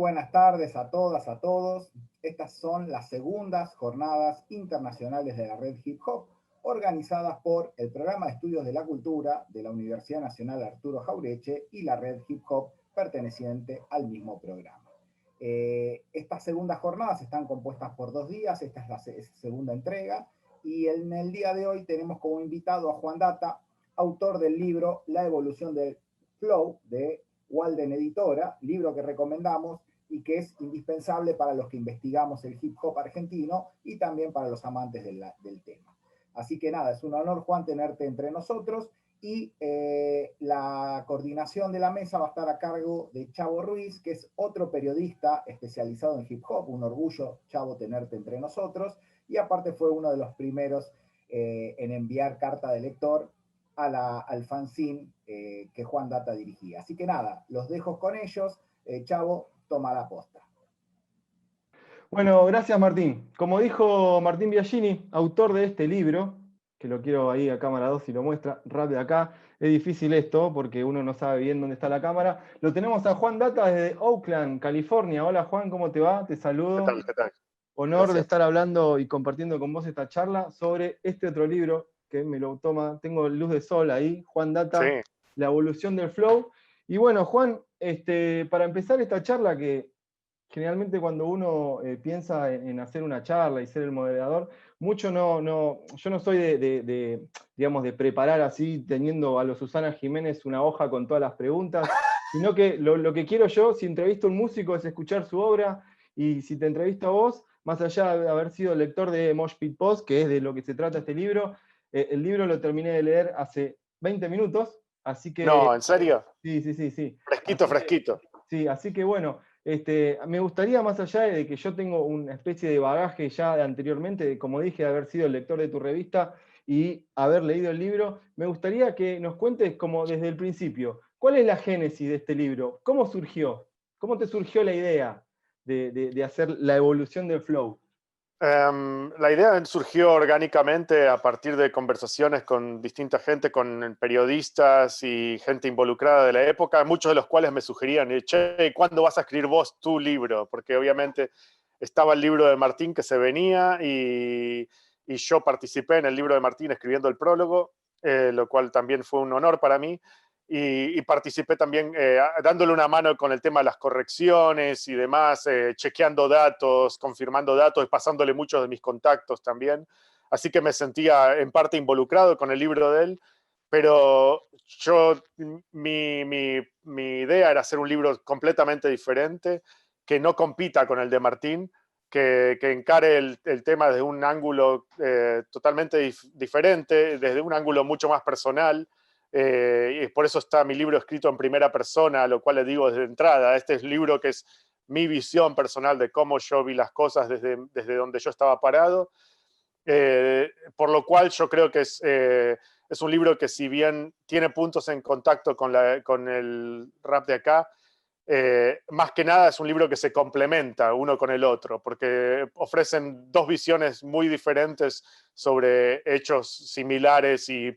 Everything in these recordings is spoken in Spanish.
buenas tardes a todas, a todos. Estas son las segundas jornadas internacionales de la Red Hip Hop, organizadas por el Programa de Estudios de la Cultura de la Universidad Nacional Arturo Jauretche y la Red Hip Hop perteneciente al mismo programa. Estas segundas jornadas están compuestas por 2 días, esta es la segunda entrega, y en el día de hoy tenemos como invitado a Juan Data, autor del libro La evolución del flow, de Walden Editora, libro que recomendamos y que es indispensable para los que investigamos el hip hop argentino y también para los amantes del tema. Así que nada, es un honor, Juan, tenerte entre nosotros y la coordinación de la mesa va a estar a cargo de Chavo Ruiz, que es otro periodista especializado en hip hop. Un orgullo, Chavo, tenerte entre nosotros, y aparte fue uno de los primeros en enviar carta de lector al fanzine que Juan Data dirigía. Así que nada, los dejo con ellos. Chavo, toma la posta. Bueno, gracias Martín. Como dijo Martín Biagini, autor de este libro, que lo quiero ahí a cámara 2 si lo muestra, rápido acá, es difícil esto porque uno no sabe bien dónde está la cámara. Lo tenemos a Juan Data desde Oakland, California. Hola Juan, ¿cómo te va? Te saludo. ¿Qué tal? ¿Qué tal? Honor Gracias. de estar hablando y compartiendo con vos esta charla sobre este otro libro que me lo toma, tengo Luz de Sol ahí, Juan Data, Sí. La evolución del flow. Y bueno, Juan, para empezar esta charla, que generalmente cuando uno piensa en hacer una charla y ser el moderador, yo no soy digamos, de preparar así, teniendo a los Susana Jiménez una hoja con todas las preguntas, sino que lo que quiero yo, si entrevisto a un músico, es escuchar su obra, y si te entrevisto a vos, más allá de haber sido lector de Mosh Pit Post, que es de lo que se trata este libro, el libro lo terminé de leer hace 20 minutos, así que... No, ¿en serio? Sí. Fresquito, Así fresquito. Sí, así que bueno, me gustaría, más allá de que yo tengo una especie de bagaje ya de anteriormente, como dije, de haber sido el lector de tu revista y haber leído el libro, me gustaría que nos cuentes como desde el principio, ¿cuál es la génesis de este libro? ¿Cómo surgió? ¿Cómo te surgió la idea de hacer la evolución del flow? La idea surgió orgánicamente a partir de conversaciones con distinta gente, con periodistas y gente involucrada de la época, muchos de los cuales me sugerían, che, ¿cuándo vas a escribir vos tu libro? Porque obviamente estaba el libro de Martín que se venía y yo participé en el libro de Martín escribiendo el prólogo, lo cual también fue un honor para mí. Y participé también dándole una mano con el tema de las correcciones y demás, chequeando datos, confirmando datos, pasándole muchos de mis contactos también. Así que me sentía en parte involucrado con el libro de él, pero mi idea era hacer un libro completamente diferente, que no compita con el de Martín, que encare el tema desde un ángulo totalmente diferente, desde un ángulo mucho más personal. Y por eso está mi libro escrito en primera persona, lo cual le digo desde entrada. Este es un libro que es mi visión personal de cómo yo vi las cosas desde donde yo estaba parado. Por lo cual yo creo que es un libro que, si bien tiene puntos en contacto con el rap de acá, más que nada es un libro que se complementa uno con el otro, porque ofrecen dos visiones muy diferentes sobre hechos similares y un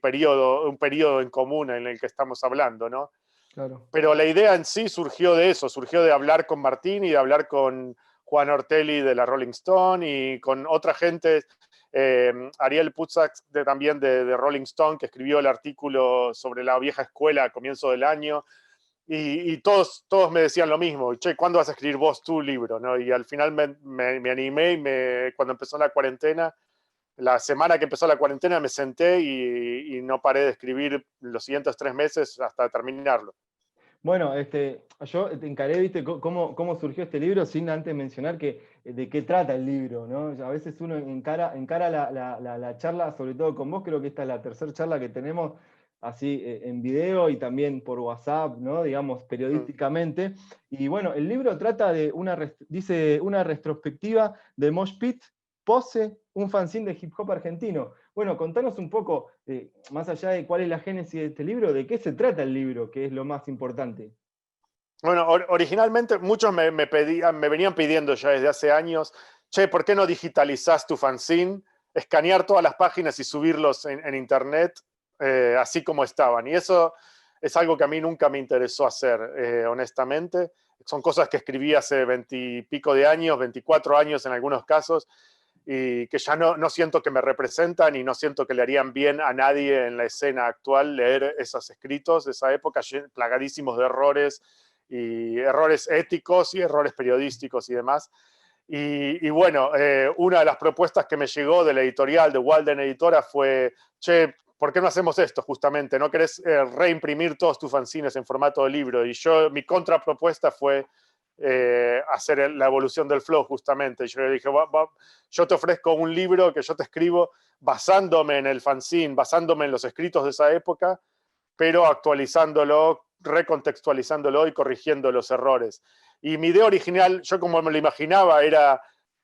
periodo en común en el que estamos hablando, ¿no? Claro. Pero la idea en sí surgió de eso, surgió de hablar con Martín y de hablar con Juan Ortelli de la Rolling Stone y con otra gente, Ariel Putzak también de Rolling Stone, que escribió el artículo sobre la vieja escuela a comienzo del año. Y todos me decían lo mismo, che, ¿cuándo vas a escribir vos tu libro? ¿No? Y al final me animé y cuando empezó la cuarentena, la semana que empezó la cuarentena me senté y no paré de escribir los siguientes 3 meses hasta terminarlo. Bueno, yo te encaré, viste, cómo surgió este libro, sin antes mencionar de qué trata el libro, ¿no? A veces uno encara la charla, sobre todo con vos, creo que esta es la tercera charla que tenemos así en video y también por WhatsApp, ¿no? Digamos, periodísticamente. Y bueno, el libro trata de dice una retrospectiva de Mosh Pit, Pose, un fanzine de hip hop argentino. Bueno, contanos un poco, más allá de cuál es la génesis de este libro, de qué se trata el libro, que es lo más importante. Bueno, originalmente muchos me venían pidiendo ya desde hace años, che, ¿por qué no digitalizás tu fanzine? Escanear todas las páginas y subirlos en internet así como estaban. Y eso es algo que a mí nunca me interesó hacer, honestamente. Son cosas que escribí hace 20 y pico de años, 24 años en algunos casos, y que ya no siento que me representan y no siento que le harían bien a nadie en la escena actual leer esos escritos de esa época, plagadísimos de errores, y errores éticos y errores periodísticos y demás. Y bueno, una de las propuestas que me llegó de la editorial, de Walden Editora, fue, che, ¿por qué no hacemos esto justamente? ¿No querés reimprimir todos tus fanzines en formato de libro? Y mi contrapropuesta fue hacer la evolución del flow justamente. Yo le dije, yo te ofrezco un libro que yo te escribo basándome en el fanzine, basándome en los escritos de esa época, pero actualizándolo, recontextualizándolo y corrigiendo los errores. Y mi idea original, yo como me lo imaginaba, era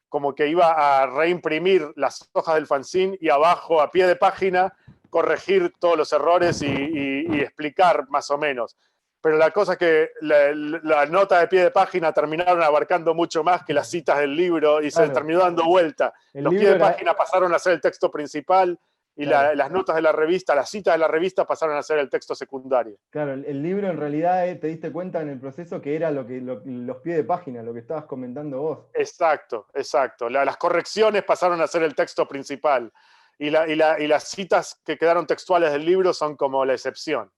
como que iba a reimprimir las hojas del fanzine y abajo, a pie de página, corregir todos los errores y explicar más o menos. Pero la cosa es que la nota de pie de página terminaron abarcando mucho más que las citas del libro y Claro. se terminó dando vuelta. Los pies de página pasaron a ser el texto principal y claro, las notas de la revista, las citas de la revista pasaron a ser el texto secundario. Claro, el libro en realidad te diste cuenta en el proceso que era los pies de página, lo que estabas comentando vos. Exacto, exacto. Las correcciones pasaron a ser el texto principal y las citas que quedaron textuales del libro son como la excepción.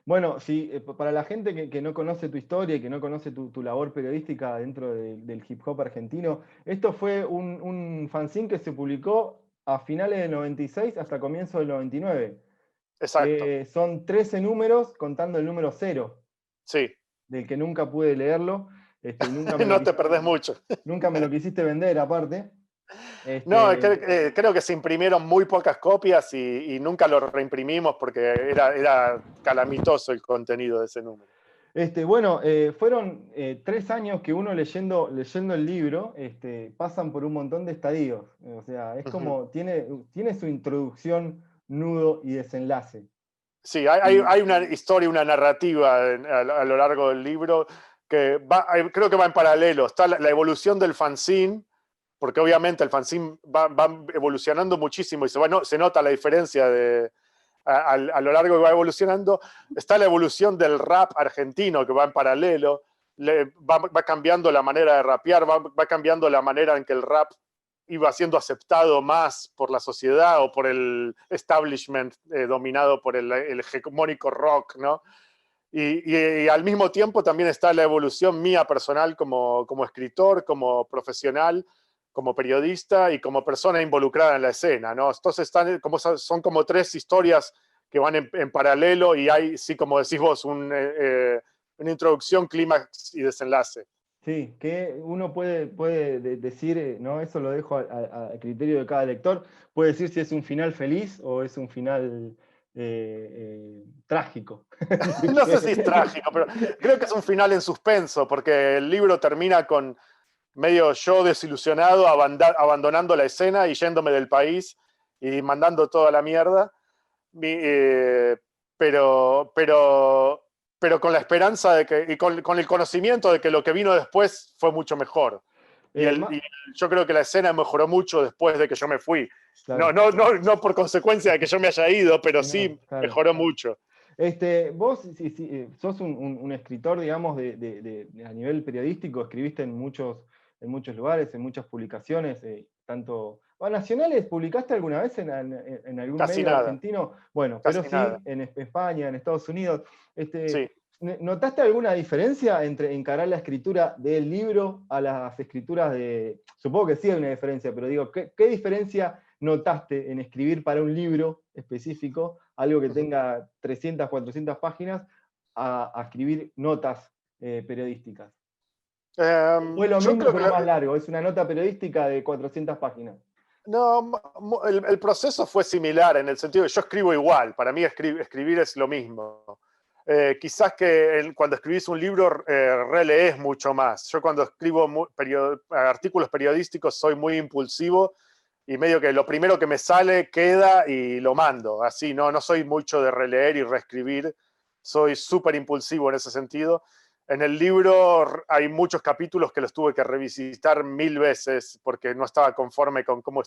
Bueno, sí, para la gente que no conoce tu historia y que no conoce tu labor periodística dentro del hip hop argentino, esto fue un fanzine que se publicó a finales del 96 hasta comienzos del 99. Exacto. Son 13 números contando el número 0. Sí. Del que nunca pude leerlo. Y nunca no te perdés mucho. Nunca me lo quisiste vender, aparte. No, creo que se imprimieron muy pocas copias y nunca lo reimprimimos porque era calamitoso el contenido de ese número. Bueno, fueron 3 años que uno leyendo el libro pasan por un montón de estadios. O sea, es como, tiene su introducción, nudo y desenlace. Sí, hay una historia, una narrativa a lo largo del libro que creo que va en paralelo. Está la evolución del fanzine, porque obviamente el fanzine va evolucionando muchísimo y se nota la diferencia a lo largo que va evolucionando. Está la evolución del rap argentino que va en paralelo, va cambiando la manera de rapear, va cambiando la manera en que el rap iba siendo aceptado más por la sociedad o por el establishment dominado por el hegemónico rock, ¿no? Y al mismo tiempo también está la evolución mía personal como escritor, como profesional, como periodista y como persona involucrada en la escena, ¿no? Entonces son como 3 historias que van en paralelo y hay, sí, como decís vos, una introducción, clímax y desenlace. Sí, que uno puede decir, ¿no? Eso lo dejo a criterio de cada lector, puede decir si es un final feliz o es un final trágico. No sé si es trágico, pero creo que es un final en suspenso, porque el libro termina con medio yo desilusionado, abandonando la escena y yéndome del país y mandando toda la mierda, pero con la esperanza de que, y con el conocimiento de que lo que vino después fue mucho mejor. Y yo creo que la escena mejoró mucho después de que yo me fui. Claro. No por consecuencia de que yo me haya ido, pero sí claro, mejoró mucho. Vos sos un escritor, digamos, a nivel periodístico, escribiste en muchos lugares, en muchas publicaciones, tanto nacionales. ¿Publicaste alguna vez en algún Casi medio nada. Argentino? Bueno, Casi pero sí nada. en España, en Estados Unidos. Sí. ¿Notaste alguna diferencia entre encarar la escritura del libro a las escrituras de...? Supongo que sí hay una diferencia, pero digo, ¿qué diferencia notaste en escribir para un libro específico, algo que tenga 300, 400 páginas, a escribir notas periodísticas? Fue lo mismo, pero más largo. Es una nota periodística de 400 páginas. No, el proceso fue similar en el sentido de que yo escribo igual. Para mí escribir es lo mismo. Quizás que cuando escribís un libro relees mucho más. Yo cuando escribo artículos periodísticos soy muy impulsivo y medio que lo primero que me sale queda y lo mando. Así, no soy mucho de releer y reescribir. Soy súper impulsivo en ese sentido. En el libro hay muchos capítulos que los tuve que revisitar 1000 veces porque no estaba conforme con cómo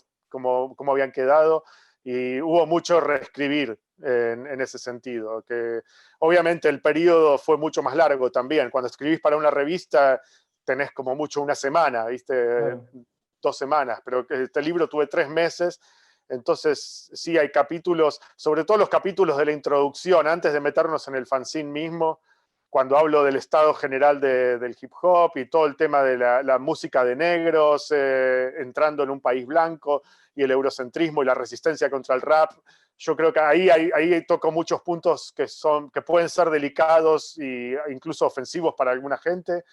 habían quedado y hubo mucho reescribir en ese sentido, que obviamente el periodo fue mucho más largo también. Cuando escribís para una revista tenés como mucho una semana, ¿viste? Claro. 2 semanas, pero este libro tuve 3 meses, entonces sí hay capítulos, sobre todo los capítulos de la introducción, antes de meternos en el fanzine mismo, cuando hablo del estado general del hip hop y todo el tema de la música de negros, entrando en un país blanco, y el eurocentrismo y la resistencia contra el rap. Yo creo que ahí toco muchos puntos que pueden ser delicados e incluso ofensivos para alguna gente,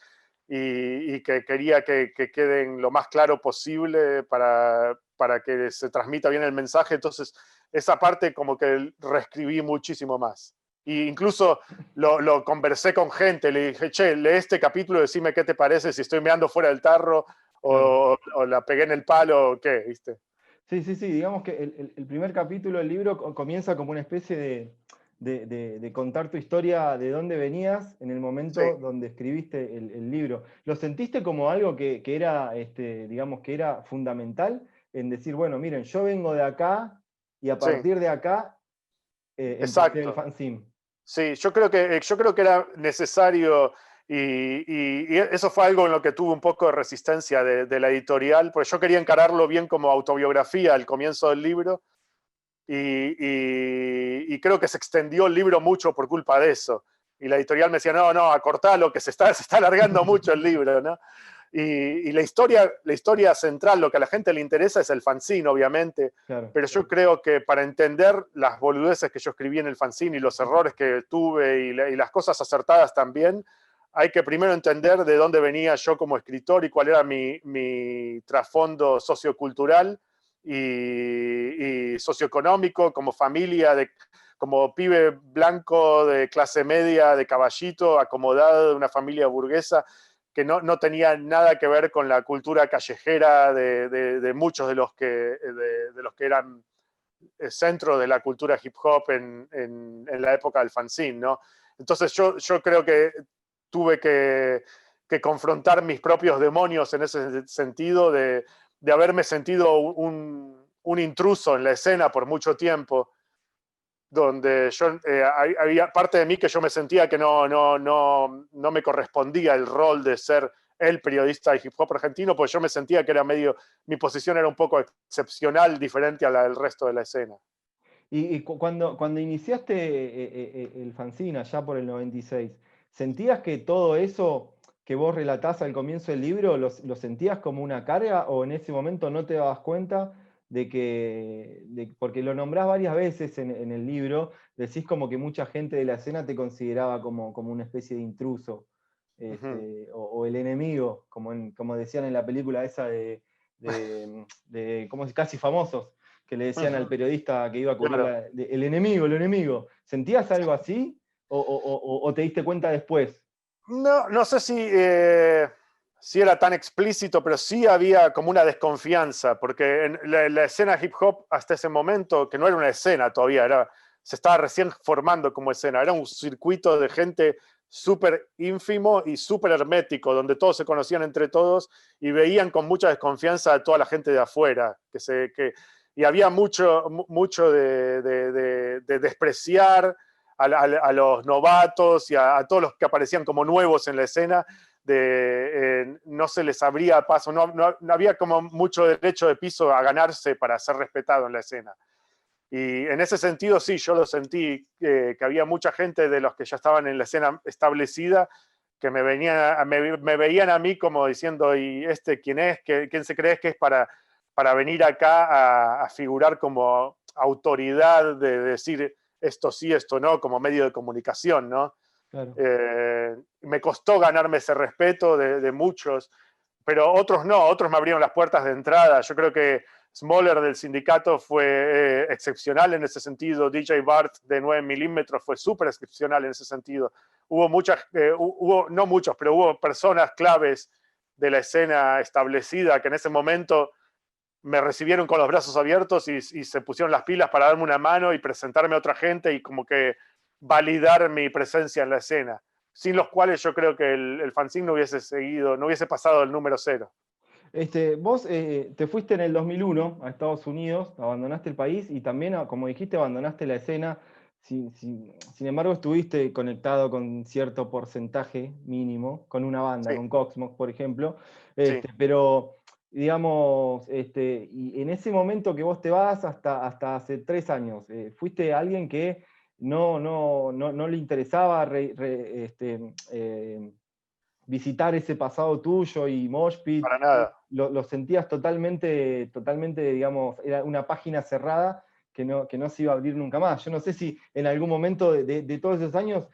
y que quería que queden lo más claro posible para que se transmita bien el mensaje. Entonces, esa parte como que reescribí muchísimo más. E incluso lo conversé con gente, le dije, che, lee este capítulo, decime qué te parece, si estoy meando fuera del tarro Claro. o la pegué en el palo o qué, ¿viste? Sí, sí, sí, digamos que el primer capítulo del libro comienza como una especie de contar tu historia, de dónde venías en el Sí, momento donde escribiste el libro. ¿Lo sentiste como algo que era, digamos, que era fundamental en decir, bueno, miren, yo vengo de acá y a sí, partir de acá empecé el exacto. fanzine? Sí, yo creo que era necesario, y eso fue algo en lo que tuve un poco de resistencia de la editorial, porque yo quería encararlo bien como autobiografía al comienzo del libro, y creo que se extendió el libro mucho por culpa de eso. Y la editorial me decía, no, no, acortalo, que se está alargando mucho el libro, ¿no? Y la historia central, lo que a la gente le interesa es el fanzine, obviamente, Claro. pero yo creo que para entender las boludeces que yo escribí en el fanzine y los errores que tuve y las cosas acertadas también, hay que primero entender de dónde venía yo como escritor y cuál era mi trasfondo sociocultural y socioeconómico, como familia, como pibe blanco de clase media, de Caballito, acomodado de una familia burguesa, que no tenía nada que ver con la cultura callejera de muchos de los que eran centro de la cultura hip hop en la época del fanzine, ¿no? Entonces yo creo que tuve que confrontar mis propios demonios en ese sentido de haberme sentido un intruso en la escena por mucho tiempo, donde había parte de mí que yo me sentía que no me correspondía el rol de ser el periodista de hip hop argentino, pues yo me sentía que mi posición era un poco excepcional, diferente a la del resto de la escena. Y cuando iniciaste el fanzine allá por el 96, ¿sentías que todo eso que vos relatás al comienzo del libro lo sentías como una carga o en ese momento no te dabas cuenta porque lo nombrás varias veces en el libro, decís como que mucha gente de la escena te consideraba como una especie de intruso, Ujú. o el enemigo, como decían en la película esa como Casi Famosos, que le decían al Ujú. periodista que iba a cubrir Claro. el enemigo, el enemigo. ¿Sentías algo así? ¿O te diste cuenta después? No sé si era tan explícito, pero sí había como una desconfianza, porque en la escena hip hop hasta ese momento, que no era una escena todavía, se estaba recién formando como escena, era un circuito de gente súper ínfimo y súper hermético, donde todos se conocían entre todos y veían con mucha desconfianza a toda la gente de afuera, y había mucho de despreciar a los novatos y a todos los que aparecían como nuevos en la escena, no se les abría paso, no había como mucho derecho de piso a ganarse para ser respetado en la escena. Y en ese sentido sí, yo lo sentí, que había mucha gente de los que ya estaban en la escena establecida que me veían a mí como diciendo, ¿y este quién es? ¿Quién se cree que es para venir acá a figurar como autoridad de decir esto sí, esto no, como medio de comunicación, ¿no? Claro. Me costó ganarme ese respeto de muchos, pero otros no, otros me abrieron las puertas de entrada. Yo creo que Smoller del sindicato fue excepcional en ese sentido. DJ Bart de 9 milímetros fue súper excepcional en ese sentido. No muchos, pero hubo personas claves de la escena establecida que en ese momento me recibieron con los brazos abiertos y se pusieron las pilas para darme una mano y presentarme a otra gente y como que validar mi presencia en la escena, sin los cuales yo creo que el fanzine no hubiese pasado el número 0. Vos te fuiste en el 2001 a Estados Unidos, abandonaste el país y también, como dijiste, abandonaste la escena. Sin embargo, estuviste conectado con cierto porcentaje mínimo, con una banda, Sí, con Coxmox, por ejemplo. sí. Pero, digamos, y en ese momento que vos te vas, hasta hace 3 años, ¿fuiste alguien que no le interesaba visitar ese pasado tuyo y Mosh Pit? Para nada. Lo sentías totalmente, digamos, era una página cerrada que no se iba a abrir nunca más. Yo no sé si en algún momento de todos esos años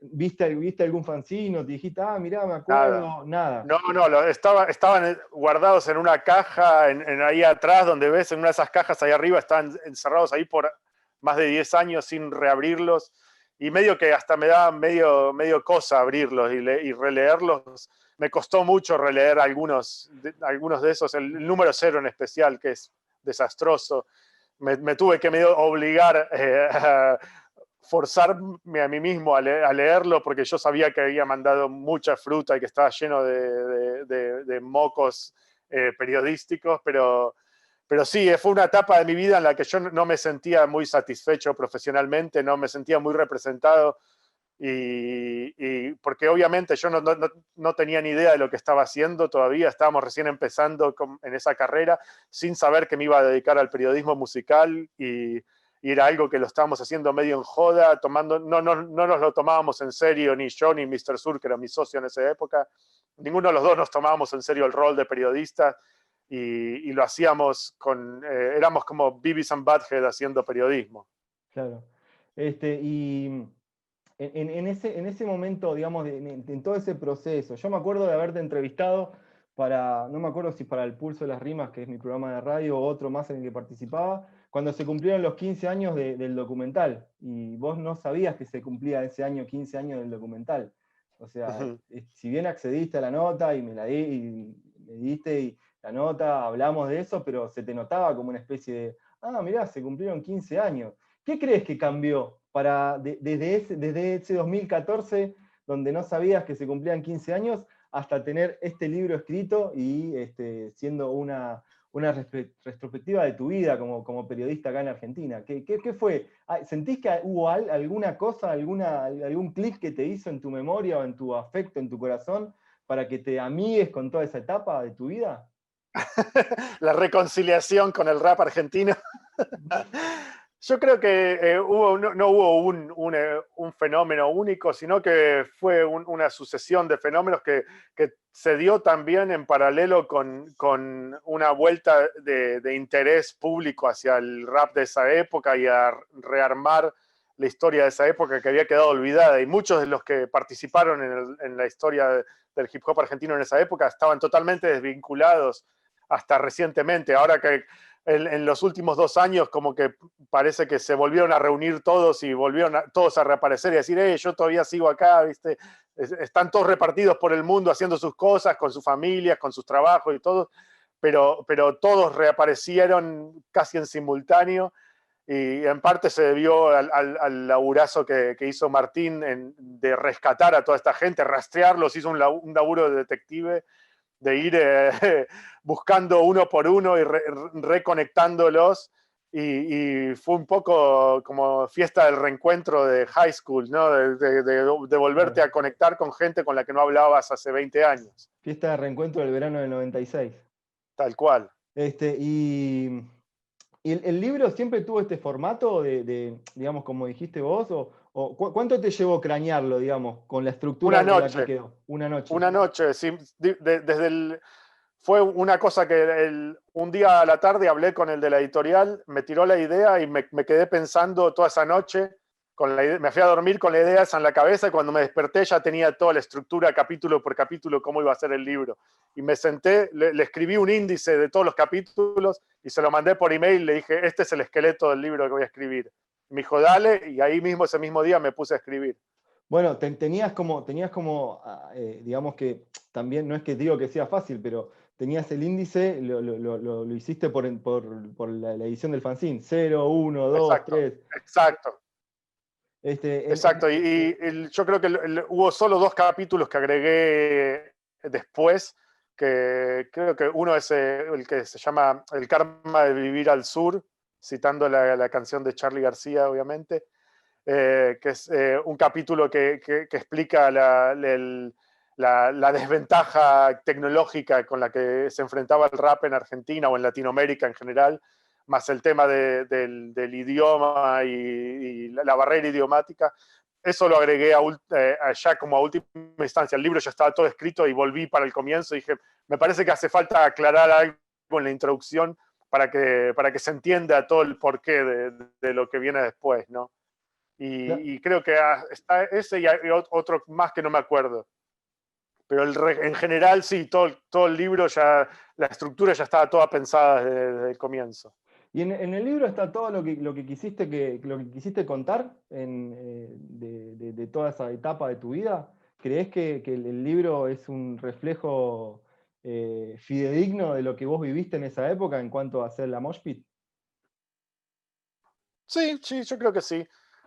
viste algún fanzine o te dijiste, mirá, me acuerdo, nada. No, estaban guardados en una caja ahí atrás, donde ves, en una de esas cajas ahí arriba, estaban encerrados ahí por más de 10 años sin reabrirlos, y medio que hasta me daba medio cosa abrirlos y releerlos. Me costó mucho releer algunos de esos, el número 0 en especial, que es desastroso. Me tuve que medio obligar a forzarme a mí mismo a leerlo, porque yo sabía que había mandado mucha fruta y que estaba lleno de mocos periodísticos, pero sí, fue una etapa de mi vida en la que yo no me sentía muy satisfecho profesionalmente, no me sentía muy representado, y porque obviamente yo no tenía ni idea de lo que estaba haciendo todavía, estábamos recién empezando en esa carrera, sin saber que me iba a dedicar al periodismo musical, y era algo que lo estábamos haciendo medio en joda, no nos lo tomábamos en serio, ni yo ni Mr. Sur, que era mi socio en esa época, ninguno de los dos nos tomábamos en serio el rol de periodista, y lo hacíamos éramos como Beavis and Butthead haciendo periodismo. Claro. Y en ese momento, digamos, en todo ese proceso, yo me acuerdo de haberte entrevistado no me acuerdo si para El Pulso de las Rimas, que es mi programa de radio, o otro más en el que participaba, cuando se cumplieron los 15 años del documental, y vos no sabías que se cumplía ese año, 15 años del documental. O sea, si bien accediste a la nota y me diste la nota, hablamos de eso, pero se te notaba como una especie de, mirá, se cumplieron 15 años. ¿Qué crees que cambió desde ese 2014, donde no sabías que se cumplían 15 años, hasta tener este libro escrito y siendo una retrospectiva de tu vida como periodista acá en Argentina? ¿Qué fue? ¿Sentís que hubo alguna cosa, algún clic que te hizo en tu memoria o en tu afecto, en tu corazón, para que te amigues con toda esa etapa de tu vida? La reconciliación con el rap argentino. Yo creo que no hubo un fenómeno único, sino que fue una sucesión de fenómenos que se dio también en paralelo con una vuelta de interés público hacia el rap de esa época y a rearmar la historia de esa época que había quedado olvidada. Y muchos de los que participaron en la historia del hip hop argentino en esa época estaban totalmente desvinculados hasta recientemente. Ahora que en los últimos 2 años como que parece que se volvieron a reunir todos y volvieron todos a reaparecer y decir, yo todavía sigo acá, ¿viste? Están todos repartidos por el mundo haciendo sus cosas, con sus familias, con sus trabajos y todo, pero todos reaparecieron casi en simultáneo, y en parte se debió al laburazo que hizo Martín de rescatar a toda esta gente, rastrearlos, hizo un laburo de detective, de ir buscando uno por uno y reconectándolos, y fue un poco como fiesta del reencuentro de high school, ¿no? De volverte a conectar con gente con la que no hablabas hace 20 años. Fiesta de reencuentro del verano del 96. Tal cual. Y el libro siempre tuvo este formato digamos, como dijiste vos, ¿cuánto te llevó cranearlo, digamos, con la estructura con la que quedó? Una noche. Una noche, sí. Fue una cosa que un día a la tarde hablé con el de la editorial, me tiró la idea y me quedé pensando toda esa noche. Me fui a dormir con la idea esa en la cabeza, y cuando me desperté ya tenía toda la estructura, capítulo por capítulo, cómo iba a ser el libro. Y me senté, le escribí un índice de todos los capítulos y se lo mandé por email. Le dije, este es el esqueleto del libro que voy a escribir. Me dijo, dale, y ahí mismo, ese mismo día, me puse a escribir. Bueno, tenías como digamos que también, no es que digo que sea fácil, pero tenías el índice, lo hiciste por la edición del fanzine, 0, 1, 2, Exacto, 3. Exacto. Exacto, y yo creo que hubo solo 2 capítulos que agregué después, que creo que uno es el que se llama El karma de vivir al sur, citando la canción de Charly García, obviamente, que es un capítulo que explica la desventaja tecnológica con la que se enfrentaba el rap en Argentina o en Latinoamérica en general, más el tema del idioma y la barrera idiomática. Eso lo agregué ya como a última instancia. El libro ya estaba todo escrito y volví para el comienzo y dije, me parece que hace falta aclarar algo en la introducción para que se entienda todo el porqué de lo que viene después, ¿no? Y creo que está ese y hay otro más que no me acuerdo. Pero en general sí, todo el libro ya, la estructura ya estaba toda pensada desde el comienzo. Y en el libro está todo lo que quisiste contar de toda esa etapa de tu vida. ¿Crees que el libro es un reflejo fidedigno de lo que vos viviste en esa época en cuanto a hacer la Mosh Pit? Sí, yo creo que sí.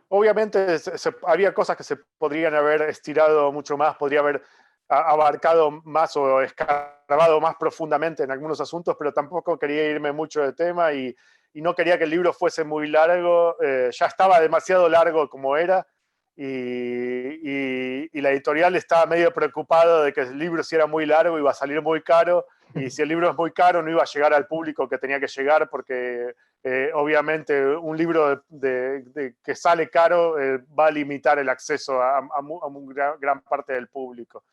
Obviamente había cosas que se podrían haber estirado mucho más, podría haber abarcado más o escarbado más profundamente en algunos asuntos, pero tampoco quería irme mucho de tema y no quería que el libro fuese muy largo. Ya estaba demasiado largo como era y la editorial estaba medio preocupado de que el libro si era muy largo iba a salir muy caro y si el libro es muy caro no iba a llegar al público que tenía que llegar porque obviamente un libro que sale caro va a limitar el acceso a gran parte del público.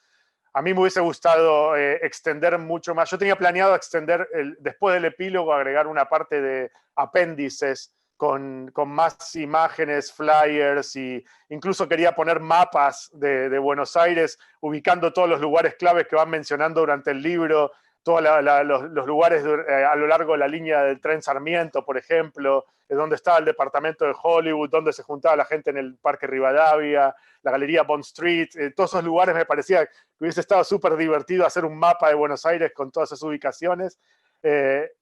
A mí me hubiese gustado extender mucho más. Yo tenía planeado extender, después del epílogo, agregar una parte de apéndices con más imágenes, flyers, y incluso quería poner mapas de Buenos Aires, ubicando todos los lugares claves que van mencionando durante el libro, todos los lugares a lo largo de la línea del tren Sarmiento, por ejemplo, donde estaba el departamento de Hollywood, donde se juntaba la gente en el Parque Rivadavia, la Galería Bond Street, todos esos lugares me parecía que hubiese estado súper divertido hacer un mapa de Buenos Aires con todas esas ubicaciones.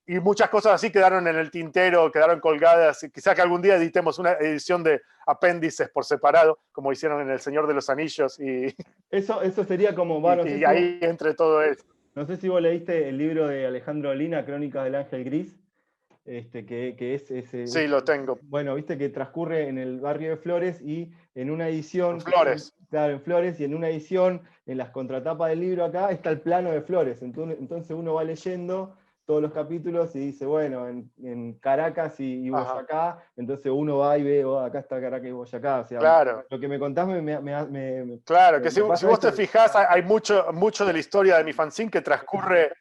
Y muchas cosas así quedaron en el tintero, quedaron colgadas. Quizá que algún día editemos una edición de apéndices por separado, como hicieron en El Señor de los Anillos. Eso sería como... y ahí entre todo eso. No sé si vos leíste el libro de Alejandro Olina, Crónicas del Ángel Gris, que es... Sí, lo tengo. Bueno, viste que transcurre en el barrio de Flores y en una edición... En Flores. Claro, en Flores, y en una edición, en las contratapas del libro acá, está el plano de Flores. Entonces uno va leyendo todos los capítulos y dice, bueno, en Caracas y Boyacá, entonces uno va y ve, oh, acá está Caracas y Boyacá. O sea, claro. Lo que me contás claro, que si vos te fijás, hay mucho de la historia de mi fanzine que transcurre...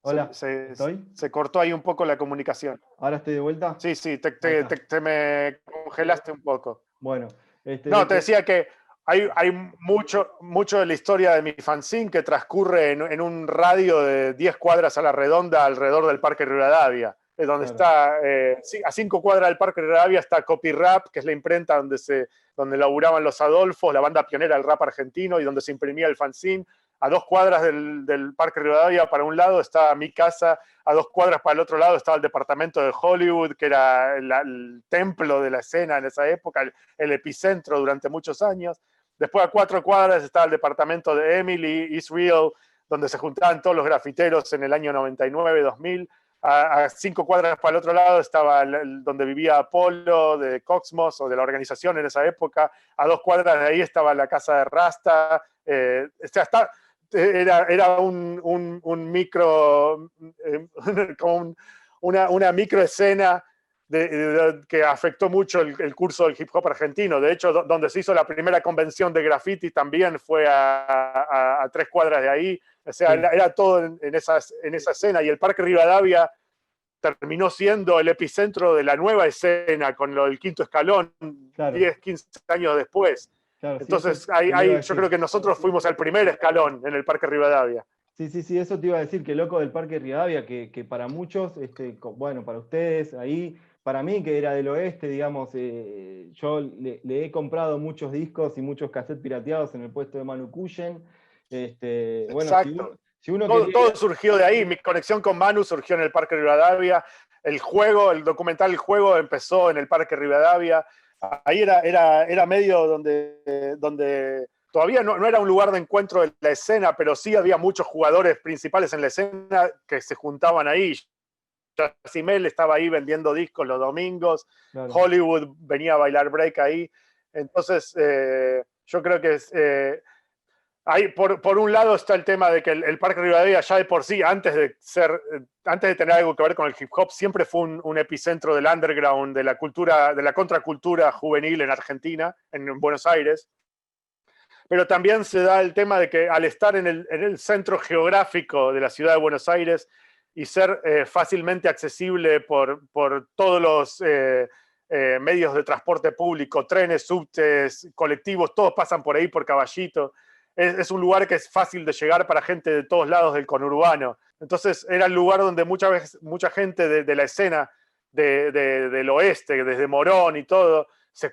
Hola, se cortó ahí un poco la comunicación. ¿Ahora estoy de vuelta? Sí, te me congelaste un poco. Bueno. No, te decía que hay mucho de la historia de mi fanzine que transcurre en un radio de 10 cuadras a la redonda alrededor del Parque Rivadavia. Donde está, a 5 cuadras del Parque Rivadavia está Copy Rap, que es la imprenta donde laburaban los Adolfos, la banda pionera del rap argentino, y donde se imprimía el fanzine. A 2 cuadras del Parque Rivadavia, para un lado, está mi casa. A 2 cuadras para el otro lado estaba el departamento de Hollywood, que era el templo de la escena en esa época, el epicentro durante muchos años. Después a 4 cuadras estaba el departamento de Emily, Israel, donde se juntaban todos los grafiteros en el año 99, 2000. A 5 cuadras para el otro lado estaba donde vivía Apolo de Cosmos o de la organización en esa época. A 2 cuadras de ahí estaba la casa de Rasta. Era un micro, como una microescena que afectó mucho el curso del hip hop argentino. De hecho, donde se hizo la primera convención de graffiti también fue a 3 cuadras de ahí. O sea, era todo en esa escena. Y el Parque Rivadavia terminó siendo el epicentro de la nueva escena con lo del Quinto Escalón, 10, 15 años después. Claro, entonces, sí, yo creo que nosotros fuimos al primer escalón en el Parque Rivadavia. Sí, eso te iba a decir, que loco del Parque Rivadavia, que para muchos, bueno, para ustedes ahí, para mí que era del oeste, digamos, yo le he comprado muchos discos y muchos cassettes pirateados en el puesto de Manu Cuyen. Bueno, exacto. Todo surgió de ahí, mi conexión con Manu surgió en el Parque Rivadavia, el documental El Juego empezó en el Parque Rivadavia. Ahí era medio donde todavía no era un lugar de encuentro de la escena, pero sí había muchos jugadores principales en la escena que se juntaban ahí. Yacimel estaba ahí vendiendo discos los domingos, claro. Hollywood venía a bailar break ahí. Entonces, yo creo que ahí, por un lado está el tema de que el Parque Rivadavia ya de por sí, antes de tener algo que ver con el hip hop, siempre fue un epicentro del underground, de la cultura, de la contracultura juvenil en Argentina, en Buenos Aires. Pero también se da el tema de que al estar en el centro geográfico de la ciudad de Buenos Aires y ser fácilmente accesible por todos los medios de transporte público, trenes, subtes, colectivos, todos pasan por ahí por Caballito. Es un lugar que es fácil de llegar para gente de todos lados del conurbano. Entonces era el lugar donde mucha gente de la escena del oeste, desde Morón y todo,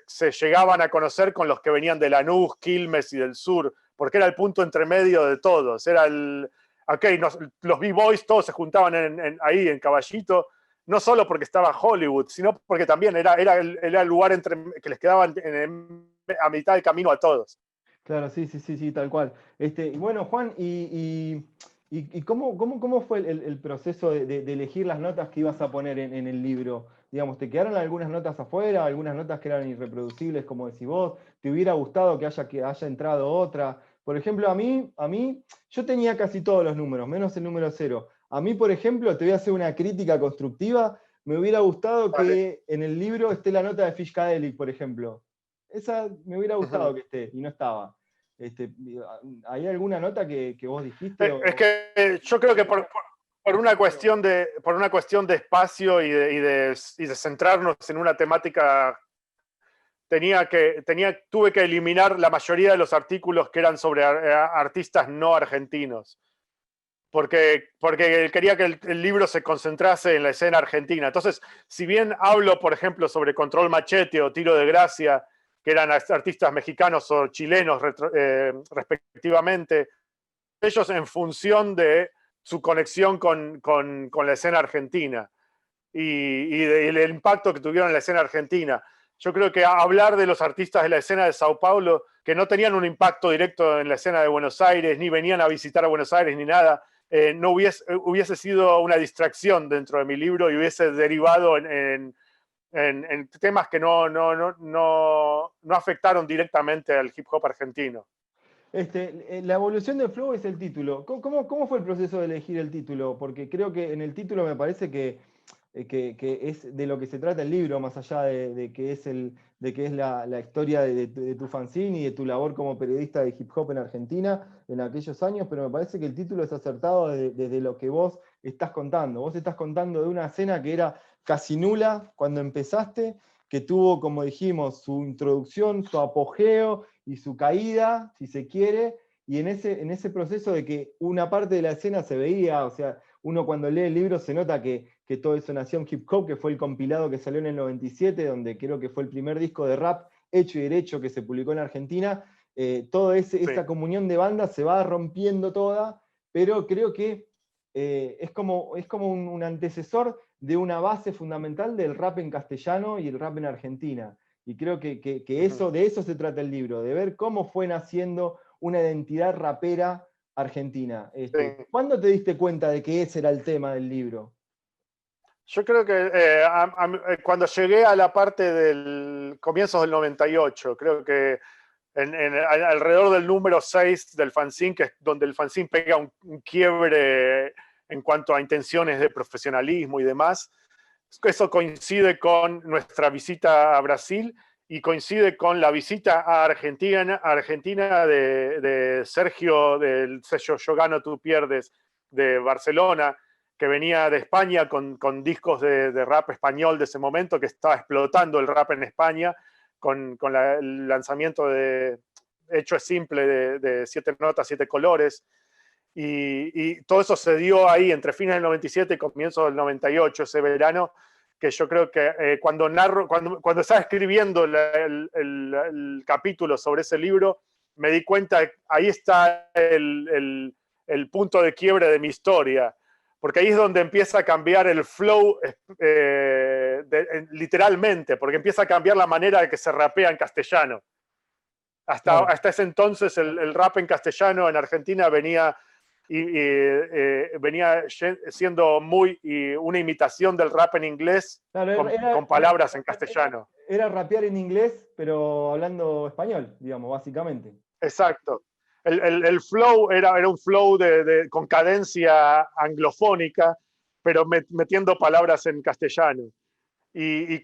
se llegaban a conocer con los que venían de Lanús, Quilmes y del sur, porque era el punto intermedio de todos. Era los B-Boys todos se juntaban ahí en Caballito, no solo porque estaba Hollywood, sino porque también era el lugar que les quedaba a mitad del camino a todos. Claro, sí, tal cual. Y bueno, Juan, ¿y cómo fue el proceso de elegir las notas que ibas a poner en el libro? Digamos, ¿te quedaron algunas notas afuera, algunas notas que eran irreproducibles, como decís vos? ¿Te hubiera gustado que haya entrado otra? Por ejemplo, a mí, yo tenía casi todos los números, menos el número 0. A mí, por ejemplo, te voy a hacer una crítica constructiva. Me hubiera gustado que en el libro esté la nota de Fishkadelic, por ejemplo. Esa me hubiera gustado que esté, y no estaba. ¿Hay alguna nota que vos dijiste? Es que yo creo que por una cuestión de espacio y de centrarnos en una temática, tuve que eliminar la mayoría de los artículos que eran sobre artistas no argentinos. Porque quería que el libro se concentrase en la escena argentina. Entonces, si bien hablo, por ejemplo, sobre Control Machete o Tiro de Gracia, que eran artistas mexicanos o chilenos respectivamente, ellos en función de su conexión con la escena argentina y del impacto que tuvieron en la escena argentina. Yo creo que hablar de los artistas de la escena de Sao Paulo, que no tenían un impacto directo en la escena de Buenos Aires, ni venían a visitar a Buenos Aires, ni nada, no hubiese sido una distracción dentro de mi libro y hubiese derivado en temas que no afectaron directamente al hip hop argentino. La evolución del flow es el título. ¿Cómo fue el proceso de elegir el título? Porque creo que en el título me parece que es de lo que se trata el libro, más allá de que es la historia de tu fanzine y de tu labor como periodista de hip hop en Argentina en aquellos años, pero me parece que el título es acertado desde lo que vos estás contando. Vos estás contando de una escena que era casi nula cuando empezaste, que tuvo, como dijimos, su introducción, su apogeo y su caída, si se quiere, y en ese proceso de que una parte de la escena se veía, o sea, uno cuando lee el libro se nota que todo eso nació en Hip Hop, que fue el compilado que salió en el 97, donde creo que fue el primer disco de rap hecho y derecho que se publicó en Argentina. Toda esa comunión de bandas se va rompiendo toda, pero creo que es como un antecesor de una base fundamental del rap en castellano y el rap en Argentina. Y creo que de eso se trata el libro, de ver cómo fue naciendo una identidad rapera argentina. ¿Cuándo te diste cuenta de que ese era el tema del libro? Yo creo que cuando llegué a la parte del comienzos del 98, creo que alrededor del número 6 del fanzine, que es donde el fanzine pega un quiebre en cuanto a intenciones de profesionalismo y demás. Eso coincide con nuestra visita a Brasil y coincide con la visita a Argentina de Sergio del sello Yo Gano, Tú Pierdes de Barcelona, que venía de España con discos de rap español de ese momento, que estaba explotando el rap en España con el lanzamiento de Hecho es Simple de 7 notas, 7 colores. Y todo eso se dio ahí entre fines del 97 y comienzos del 98, ese verano, que yo creo que cuando estaba escribiendo el capítulo sobre ese libro, me di cuenta, ahí está el punto de quiebre de mi historia, porque ahí es donde empieza a cambiar el flow literalmente, porque empieza a cambiar la manera de que se rapea en castellano. Hasta ese entonces el rap en castellano en Argentina venía siendo una imitación del rap en inglés, claro, con palabras en castellano. Era rapear en inglés, pero hablando español, digamos, básicamente. Exacto. El flow era un flow con cadencia anglofónica, pero metiendo palabras en castellano. Y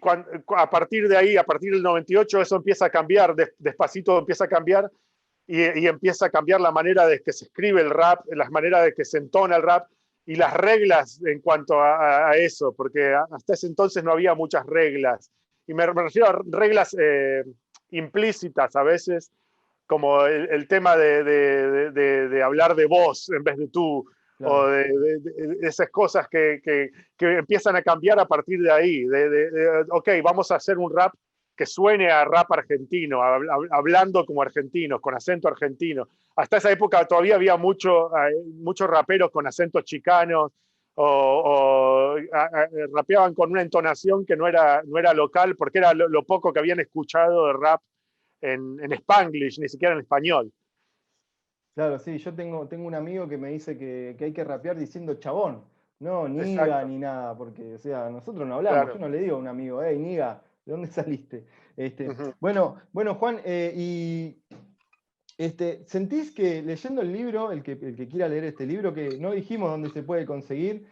a partir de ahí, a partir del 98, eso empieza a cambiar, despacito empieza a cambiar, y empieza a cambiar la manera de que se escribe el rap, la manera de que se entona el rap, y las reglas en cuanto a eso, porque hasta ese entonces no había muchas reglas. Y me refiero a reglas implícitas a veces, como el tema de hablar de vos en vez de tú, claro, o de esas cosas que empiezan a cambiar a partir de ahí. Ok, vamos a hacer un rap que suene a rap argentino, hablando como argentinos, con acento argentino. Hasta esa época todavía había muchos raperos con acentos chicanos, o rapeaban con una entonación que no era local, porque era lo poco que habían escuchado de rap en Spanglish, ni siquiera en español. Claro, sí, yo tengo un amigo que me dice que hay que rapear diciendo chabón, no niga ni nada, porque, o sea, nosotros no hablamos, claro. Yo no le digo a un amigo, hey, niga, ¿de dónde saliste? Bueno, Juan, ¿sentís que leyendo el libro, el que quiera leer este libro, que no dijimos dónde se puede conseguir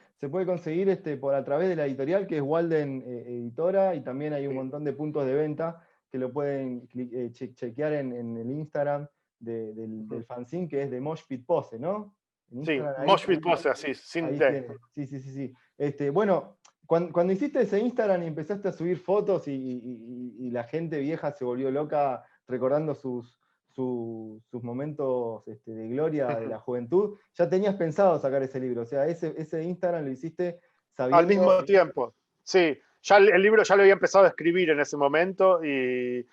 por a través de la editorial, que es Walden Editora, y también hay un montón de puntos de venta que lo pueden chequear en el Instagram del fanzine, que es de Mosh Pit Pose, ¿no? Sí, Mosh Pit Pose, así, sin D. Sí. Bueno, cuando hiciste ese Instagram y empezaste a subir fotos y la gente vieja se volvió loca recordando sus momentos de gloria de la juventud, ya tenías pensado sacar ese libro, o sea, ese Instagram lo hiciste sabiendo... Al mismo tiempo, sí. Ya el libro ya lo había empezado a escribir en ese momento, y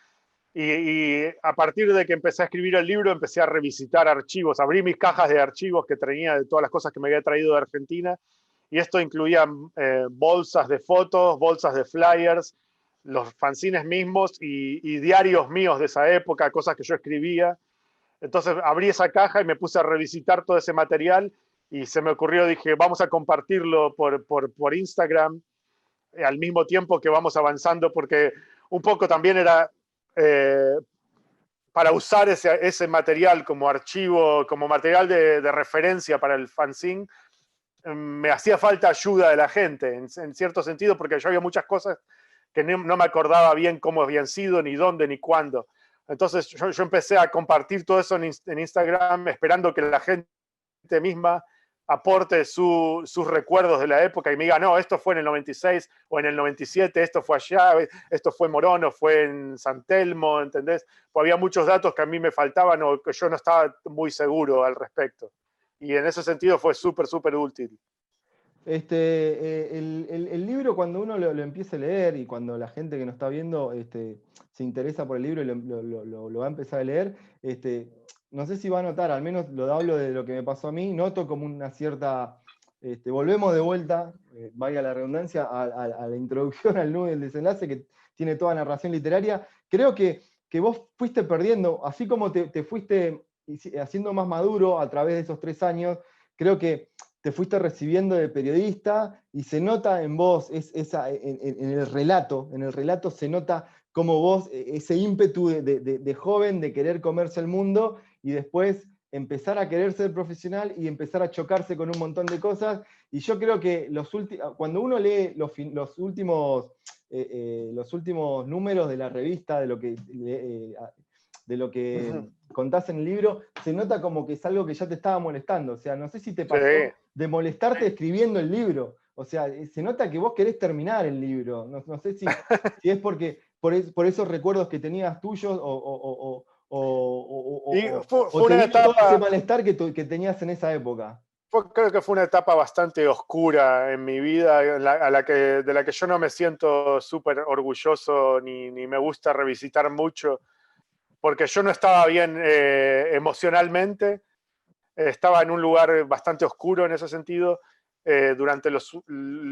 a partir de que empecé a escribir el libro empecé a revisitar archivos, abrí mis cajas de archivos que tenía de todas las cosas que me había traído de Argentina, y esto incluía bolsas de fotos, bolsas de flyers, los fanzines mismos y diarios míos de esa época, cosas que yo escribía. Entonces abrí esa caja y me puse a revisitar todo ese material, y se me ocurrió, dije, vamos a compartirlo por Instagram, al mismo tiempo que vamos avanzando, porque un poco también era para usar ese material como archivo, como material de referencia para el fanzine. Me hacía falta ayuda de la gente, en cierto sentido, porque yo había muchas cosas que no me acordaba bien cómo habían sido, ni dónde, ni cuándo. Entonces yo empecé a compartir todo eso en Instagram, esperando que la gente misma aporte sus recuerdos de la época y me diga, no, esto fue en el 96 o en el 97, esto fue allá, esto fue en Morono, fue en San Telmo, ¿entendés? Pues había muchos datos que a mí me faltaban o que yo no estaba muy seguro al respecto. Y en ese sentido fue súper, súper útil. El libro, cuando uno lo empieza a leer y cuando la gente que nos está viendo se interesa por el libro y lo va a empezar a leer, no sé si va a notar, al menos lo hablo de lo que me pasó a mí, noto como una cierta... volvemos de vuelta, vaya la redundancia, a la introducción al nudo y el desenlace, que tiene toda narración literaria. Creo que vos fuiste perdiendo, así como te fuiste haciendo más maduro a través de esos 3 años, creo que te fuiste recibiendo de periodista y se nota en vos, en el relato se nota como vos, ese ímpetu de joven, de querer comerse el mundo y después empezar a querer ser profesional y empezar a chocarse con un montón de cosas. Y yo creo que cuando uno lee los últimos números de la revista, de lo que contás en el libro, se nota como que es algo que ya te estaba molestando. O sea, no sé si te pasó de molestarte escribiendo el libro. O sea, se nota que vos querés terminar el libro. No sé si es porque por esos recuerdos que tenías tuyos o fue una etapa, todo ese malestar que tenías en esa época. Creo que fue una etapa bastante oscura en mi vida, de la que yo no me siento súper orgulloso ni me gusta revisitar mucho, porque yo no estaba bien emocionalmente, estaba en un lugar bastante oscuro en ese sentido, durante el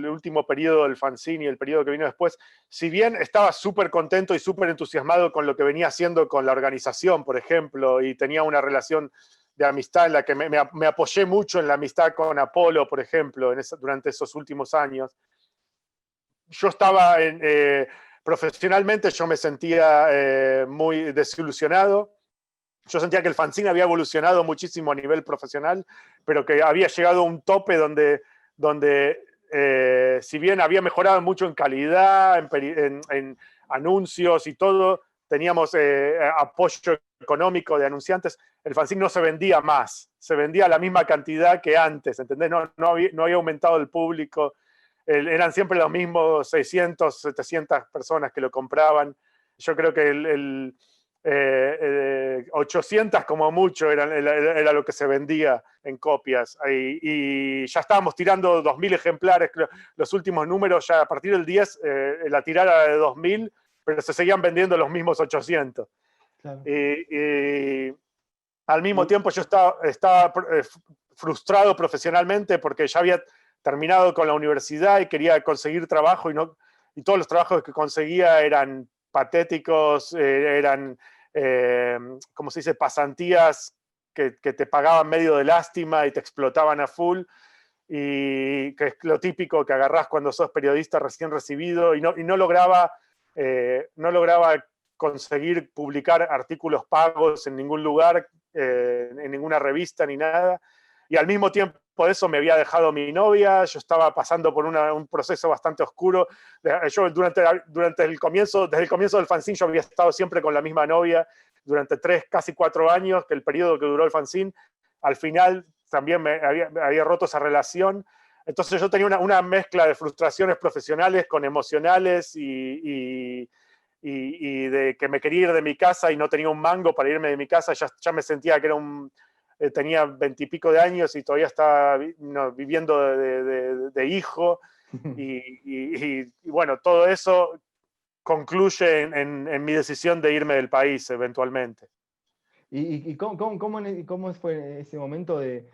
último periodo del fanzine y el periodo que vino después, si bien estaba súper contento y súper entusiasmado con lo que venía haciendo con la organización, por ejemplo, y tenía una relación de amistad en la que me apoyé mucho en la amistad con Apolo, por ejemplo, durante esos últimos años, yo estaba profesionalmente, yo me sentía muy desilusionado. Yo sentía que el fanzine había evolucionado muchísimo a nivel profesional, pero que había llegado a un tope donde si bien había mejorado mucho en calidad, en anuncios y todo, teníamos apoyo económico de anunciantes, el fanzine no se vendía más, se vendía la misma cantidad que antes, ¿entendés? No había aumentado el público, eran siempre los mismos 600, 700 personas que lo compraban. Yo creo que 800 como mucho era lo que se vendía en copias, y ya estábamos tirando 2000 ejemplares, los últimos números ya a partir del 10 la tirada de 2000, pero se seguían vendiendo los mismos 800. Claro. Y al mismo tiempo yo estaba frustrado profesionalmente porque ya había terminado con la universidad y quería conseguir trabajo, y todos los trabajos que conseguía eran patéticos, eran, como se dice, pasantías que te pagaban medio de lástima y te explotaban a full, y que es lo típico que agarrás cuando sos periodista recién recibido, y no lograba conseguir publicar artículos pagos en ningún lugar, en ninguna revista ni nada, y al mismo tiempo por eso me había dejado mi novia, yo estaba pasando por un proceso bastante oscuro. Yo desde el comienzo del fanzine yo había estado siempre con la misma novia durante 3, casi 4 años, que el periodo que duró el fanzine. Al final también me había roto esa relación. Entonces yo tenía una mezcla de frustraciones profesionales con emocionales y de que me quería ir de mi casa y no tenía un mango para irme de mi casa. Ya me sentía que tenía 20 y pico de años y todavía estaba viviendo de hijo, y bueno, todo eso concluye en mi decisión de irme del país eventualmente. ¿Y cómo fue ese momento de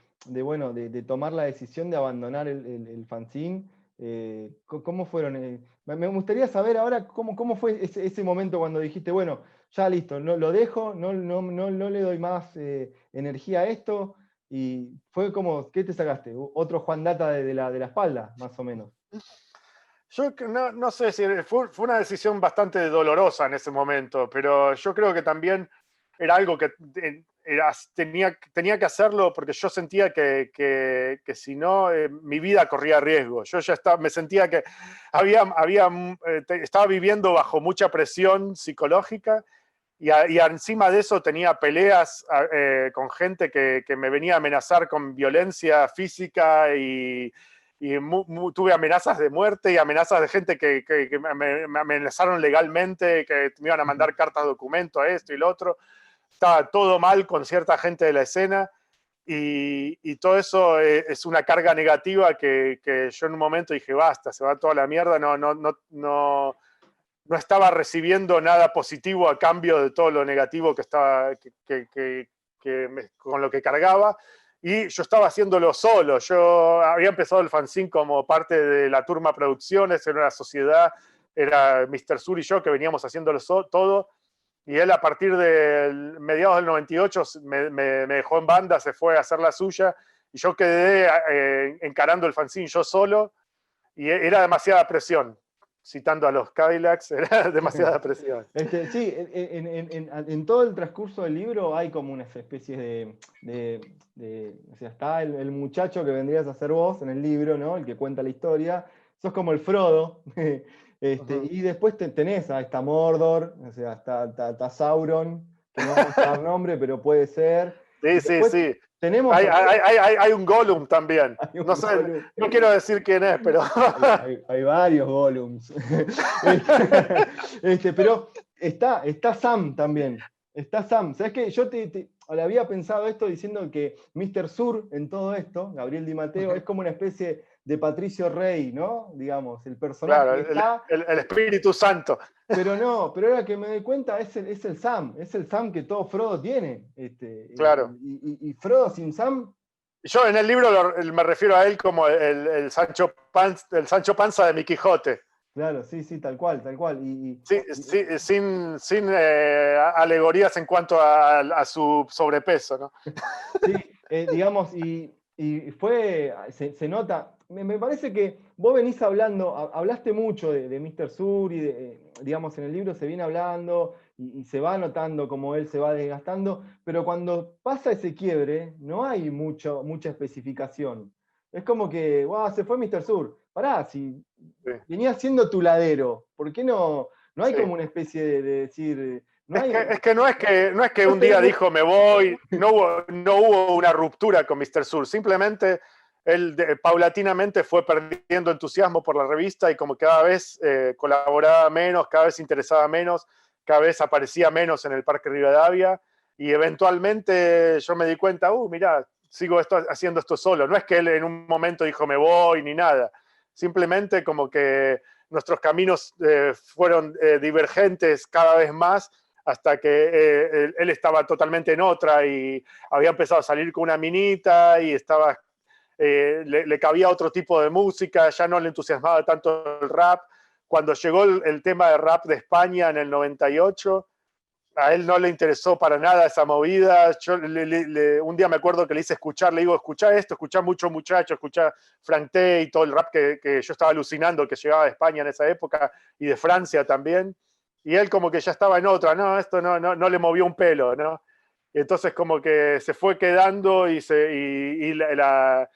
tomar la decisión de abandonar el fanzine? ¿Cómo fueron? Me gustaría saber ahora cómo fue ese momento cuando dijiste, bueno, ya listo, no lo dejo, no le doy más energía a esto, y fue como, ¿qué te sacaste? ¿Otro Juan Data de la espalda, más o menos? Yo no sé si fue una decisión bastante dolorosa en ese momento, pero yo creo que también era algo que tenía que hacerlo porque yo sentía que si no, mi vida corría riesgo. Yo ya me sentía que estaba viviendo bajo mucha presión psicológica, y encima de eso tenía peleas con gente que me venía a amenazar con violencia física, y tuve amenazas de muerte y amenazas de gente que me amenazaron legalmente, que me iban a mandar cartas de documento a esto y lo otro. Estaba todo mal con cierta gente de la escena, y todo eso es una carga negativa que yo en un momento dije, basta, se va toda la mierda, no estaba recibiendo nada positivo a cambio de todo lo negativo con lo que cargaba, y yo estaba haciéndolo solo. Yo había empezado el fanzine como parte de la Turma Producciones, era una sociedad, era Mr. Sur y yo que veníamos haciéndolo todo, y él a partir de mediados del 98 me dejó en banda, se fue a hacer la suya, y yo quedé encarando el fanzine yo solo, y era demasiada presión. Citando a los Cadillacs, era demasiada presión. Sí, en todo el transcurso del libro hay como una especie o sea, está el muchacho que vendrías a ser vos en el libro, ¿no? El que cuenta la historia. Sos como el Frodo. Y después tenés a esta Mordor, o sea, está Sauron, que no vamos a dar nombre, pero puede ser. Sí. Hay un Gollum también. No sé, Gollum. No quiero decir quién es, pero... Hay varios Gollums. Pero está Sam también. Está Sam. ¿Sabes qué? Yo le había pensado esto diciendo que Mr. Sur en todo esto, Gabriel Di Matteo, es como una especie de Patricio Rey, ¿no? Digamos, el personaje, claro, que está... el Espíritu Santo. Pero ahora que me doy cuenta, es el Sam que todo Frodo tiene. Claro. Y Frodo sin Sam Yo en el libro me refiero a él como el Sancho Panza de mi Quijote. Claro, sí, sí, tal cual, tal cual. Sí, sí, sin alegorías en cuanto a su sobrepeso, ¿no? Sí, digamos, se nota, me parece que vos venís hablando, hablaste mucho de Mr. Sur y digamos, en el libro se viene hablando y se va notando cómo él se va desgastando, pero cuando pasa ese quiebre, no hay mucha especificación. Es como que, wow, se fue Mr. Sur. Pará, si Sí, venía siendo tu ladero, ¿por qué no hay sí. como una especie de decir, no hay, No es que no un se día ve dijo me voy, no hubo una ruptura con Mr. Sur, simplemente él paulatinamente fue perdiendo entusiasmo por la revista y como cada vez colaboraba menos, cada vez interesaba menos, cada vez aparecía menos en el Parque Rivadavia y eventualmente yo me di cuenta, mirá, sigo haciendo esto solo. No es que él en un momento dijo me voy ni nada, simplemente como que nuestros caminos fueron divergentes cada vez más hasta que él estaba totalmente en otra y había empezado a salir con una minita y estaba, le cabía otro tipo de música, ya no le entusiasmaba tanto el rap. Cuando llegó el tema de rap de España en el 98, a él no le interesó para nada esa movida. Yo un día me acuerdo que le hice escuchar, le digo, escuchá esto, escuchá mucho muchacho, escuchá Frank T y todo el rap que yo estaba alucinando que llegaba de España en esa época y de Francia también. Y él como que ya estaba en otra, no, esto no le movió un pelo, ¿no? Y entonces como que se fue quedando y la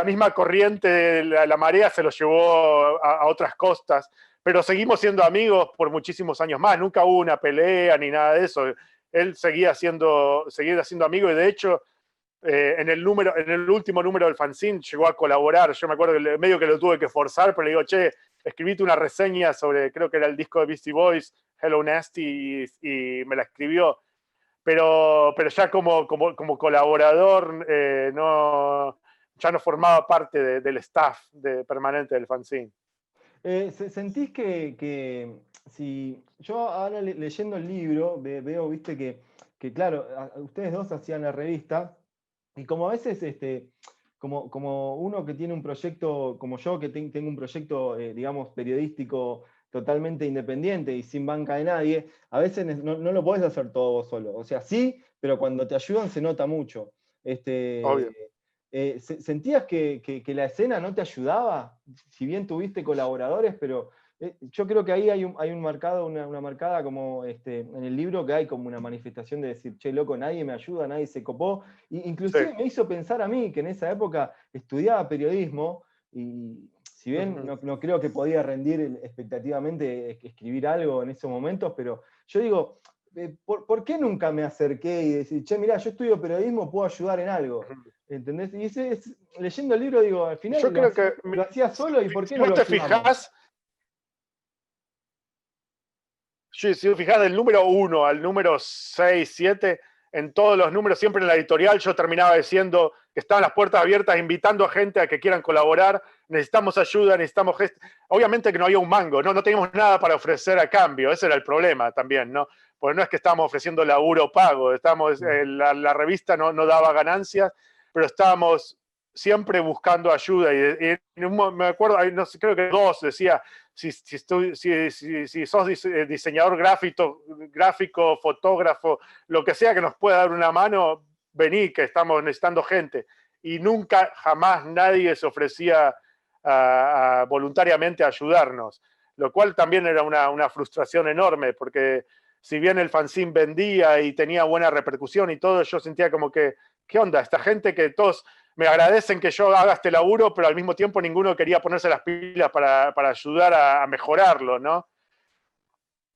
misma corriente, la marea se lo llevó a otras costas, pero seguimos siendo amigos por muchísimos años más, nunca hubo una pelea ni nada de eso. Él seguía siendo amigo y de hecho en el último número del fanzine llegó a colaborar. Yo me acuerdo que medio que lo tuve que forzar, pero le digo, che, escribite una reseña sobre, creo que era el disco de Beastie Boys, Hello Nasty, y me la escribió. Pero ya como colaborador ya no formaba parte del staff permanente del fanzine. ¿Sentís que si yo ahora leyendo el libro veo, viste, que claro, ustedes dos hacían la revista, y como a veces, como uno que tiene un proyecto, como yo que tengo un proyecto, digamos, periodístico totalmente independiente y sin banca de nadie, a veces no lo podés hacer todo vos solo. O sea, sí, pero cuando te ayudan se nota mucho. Obvio. ¿Sentías que la escena no te ayudaba? Si bien tuviste colaboradores, pero yo creo que ahí hay un marcado, una marcada como en el libro que hay como una manifestación de decir, che, loco, nadie me ayuda, nadie se copó. Inclusive Sí. me hizo pensar a mí que en esa época estudiaba periodismo y si bien no creo que podía rendir expectativamente escribir algo en esos momentos, pero yo digo, ¿por qué nunca me acerqué y decir, che, mirá, yo estudio periodismo, puedo ayudar en algo? ¿Entendés? Y leyendo el libro digo, al final Yo creo que lo hacía solo y ¿por qué si no vos lo te ayudamos? fijás, si vos fijás del número 1 al número 6, 7, en todos los números, siempre en la editorial, yo terminaba diciendo que estaban las puertas abiertas, invitando a gente a que quieran colaborar, necesitamos ayuda, necesitamos gesto. Obviamente que no había un mango, no teníamos nada para ofrecer a cambio, ese era el problema también, ¿no? Porque no es que estábamos ofreciendo laburo pago, la revista no daba ganancias, pero estábamos siempre buscando ayuda. Y me acuerdo, no sé, creo que dos decía, si sos diseñador gráfico, fotógrafo, lo que sea que nos pueda dar una mano, vení, que estamos necesitando gente. Y nunca, jamás nadie se ofrecía voluntariamente a ayudarnos, lo cual también era una frustración enorme, porque si bien el fanzine vendía y tenía buena repercusión y todo, yo sentía como que, ¿qué onda? Esta gente que todos me agradecen que yo haga este laburo, pero al mismo tiempo ninguno quería ponerse las pilas para ayudar a mejorarlo, ¿no?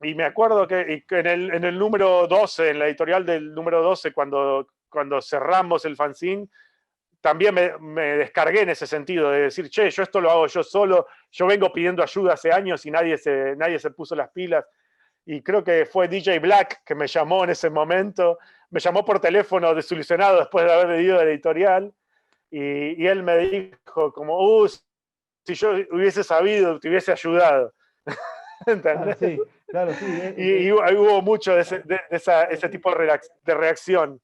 Y me acuerdo que en el número 12, en la editorial del número 12, cuando cerramos el fanzine, también me descargué en ese sentido, de decir, che, yo esto lo hago yo solo, yo vengo pidiendo ayuda hace años y nadie se puso las pilas. Y creo que fue DJ Black que me llamó en ese momento, me llamó por teléfono desilusionado después de haber leído la editorial, y él me dijo como, si yo hubiese sabido, te hubiese ayudado. Claro, ¿Entendés? sí, claro, sí. Y hubo mucho de ese tipo de reacción.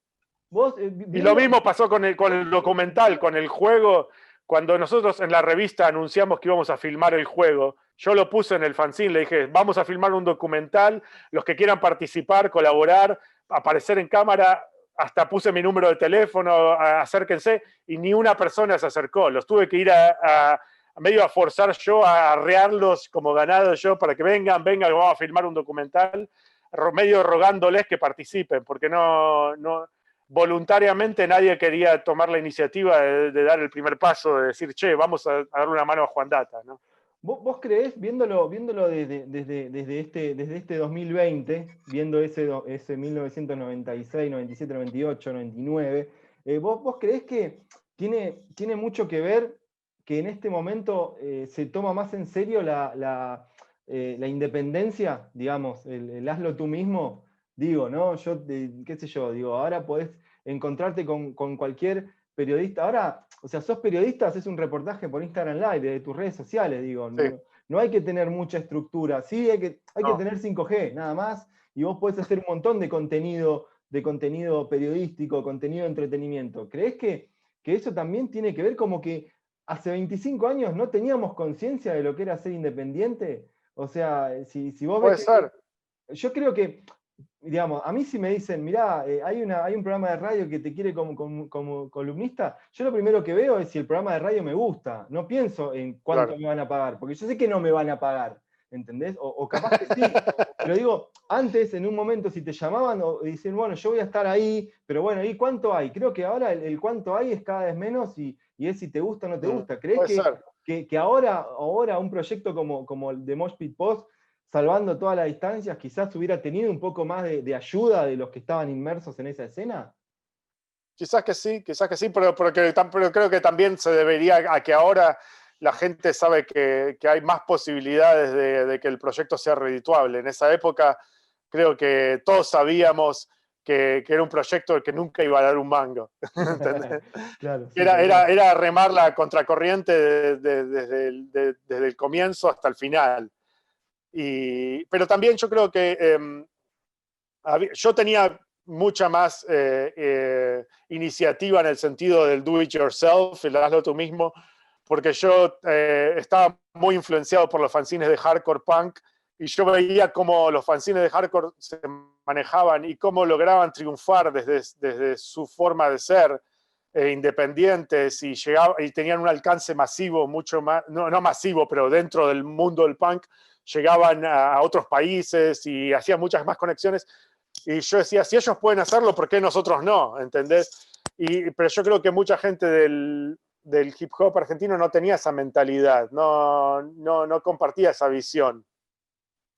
Vos, Y lo mismo pasó con el documental, con el juego. Cuando nosotros en la revista anunciamos que íbamos a filmar el juego, yo lo puse en el fanzine, le dije, vamos a filmar un documental, los que quieran participar, colaborar, aparecer en cámara, hasta puse mi número de teléfono, acérquense, y ni una persona se acercó. Los tuve que ir a medio a forzar yo, a arrearlos como ganado yo, para que vengan, vamos a filmar un documental, medio rogándoles que participen, porque no voluntariamente nadie quería tomar la iniciativa de dar el primer paso, de decir, che, vamos a darle una mano a Juan Data, ¿no? ¿Vos creés, viéndolo desde este 2020, viendo ese 1996, 97, 98, 99, ¿vos creés que tiene mucho que ver que en este momento se toma más en serio la independencia, digamos, el hazlo tú mismo? Digo, ¿no? Qué sé yo, digo, ahora podés encontrarte con cualquier periodista. Ahora, o sea, sos periodista, haces un reportaje por Instagram Live, de tus redes sociales, digo. Sí. No hay que tener mucha estructura. Sí, hay que tener 5G, nada más, y vos podés hacer un montón de contenido periodístico, contenido de entretenimiento. ¿Creés que eso también tiene que ver como que hace 25 años no teníamos conciencia de lo que era ser independiente? O sea, si vos Puede ves ser. yo creo que, digamos, a mí si me dicen, mirá, hay un programa de radio que te quiere como columnista, yo lo primero que veo es si el programa de radio me gusta. No pienso en cuánto Claro. me van a pagar, porque yo sé que no me van a pagar, ¿entendés? O capaz que sí. Pero digo, antes, en un momento, si te llamaban o dicen, bueno, yo voy a estar ahí, pero bueno, ¿y cuánto hay? Creo que ahora el cuánto hay es cada vez menos y es si te gusta o no te gusta. ¿Crees Puede ser. que ahora un proyecto como el de Mosh Pit Post, salvando todas las distancias, quizás hubiera tenido un poco más de ayuda de los que estaban inmersos en esa escena? Quizás que sí, pero creo que también se debería a que ahora la gente sabe que hay más posibilidades de que el proyecto sea redituable. En esa época creo que todos sabíamos que era un proyecto que nunca iba a dar un mango. Claro, sí, era remar la contracorriente desde el comienzo hasta el final. Pero también yo creo que yo tenía mucha más iniciativa en el sentido del do it yourself, el hazlo tú mismo, porque yo estaba muy influenciado por los fanzines de hardcore punk y yo veía cómo los fanzines de hardcore se manejaban y cómo lograban triunfar desde su forma de ser, independientes, y tenían un alcance masivo, mucho más, no masivo, pero dentro del mundo del punk, llegaban a otros países y hacían muchas más conexiones. Y yo decía, si ellos pueden hacerlo, ¿por qué nosotros no? ¿Entendés? Pero yo creo que mucha gente del hip hop argentino no tenía esa mentalidad, no compartía esa visión.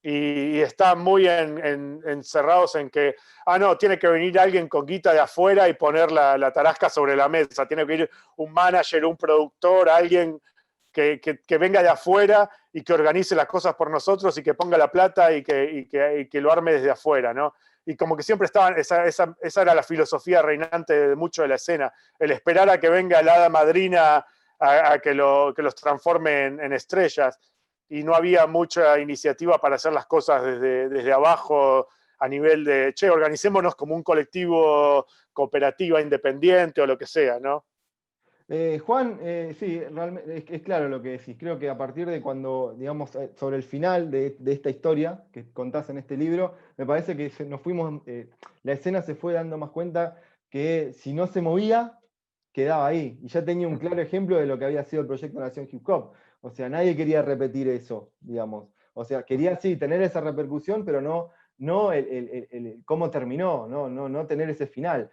Y están muy encerrados en que, no, tiene que venir alguien con guita de afuera y poner la tarasca sobre la mesa. Tiene que ir un manager, un productor, alguien que venga de afuera y que organice las cosas por nosotros y que ponga la plata y que lo arme desde afuera, ¿no? Y como que siempre estaban, esa era la filosofía reinante de mucho de la escena, el esperar a que venga la hada madrina a que los transforme en estrellas. Y no había mucha iniciativa para hacer las cosas desde abajo, a nivel de, che, organicémonos como un colectivo, cooperativa, independiente o lo que sea, ¿no? Juan, sí, realmente es claro lo que decís. Creo que a partir de cuando, digamos, sobre el final de esta historia que contás en este libro, me parece que la escena se fue dando más cuenta que si no se movía, quedaba ahí. Y ya tenía un claro ejemplo de lo que había sido el proyecto Nación Hip Hop. O sea, nadie quería repetir eso, digamos. O sea, quería sí tener esa repercusión, pero no el cómo terminó, no tener ese final.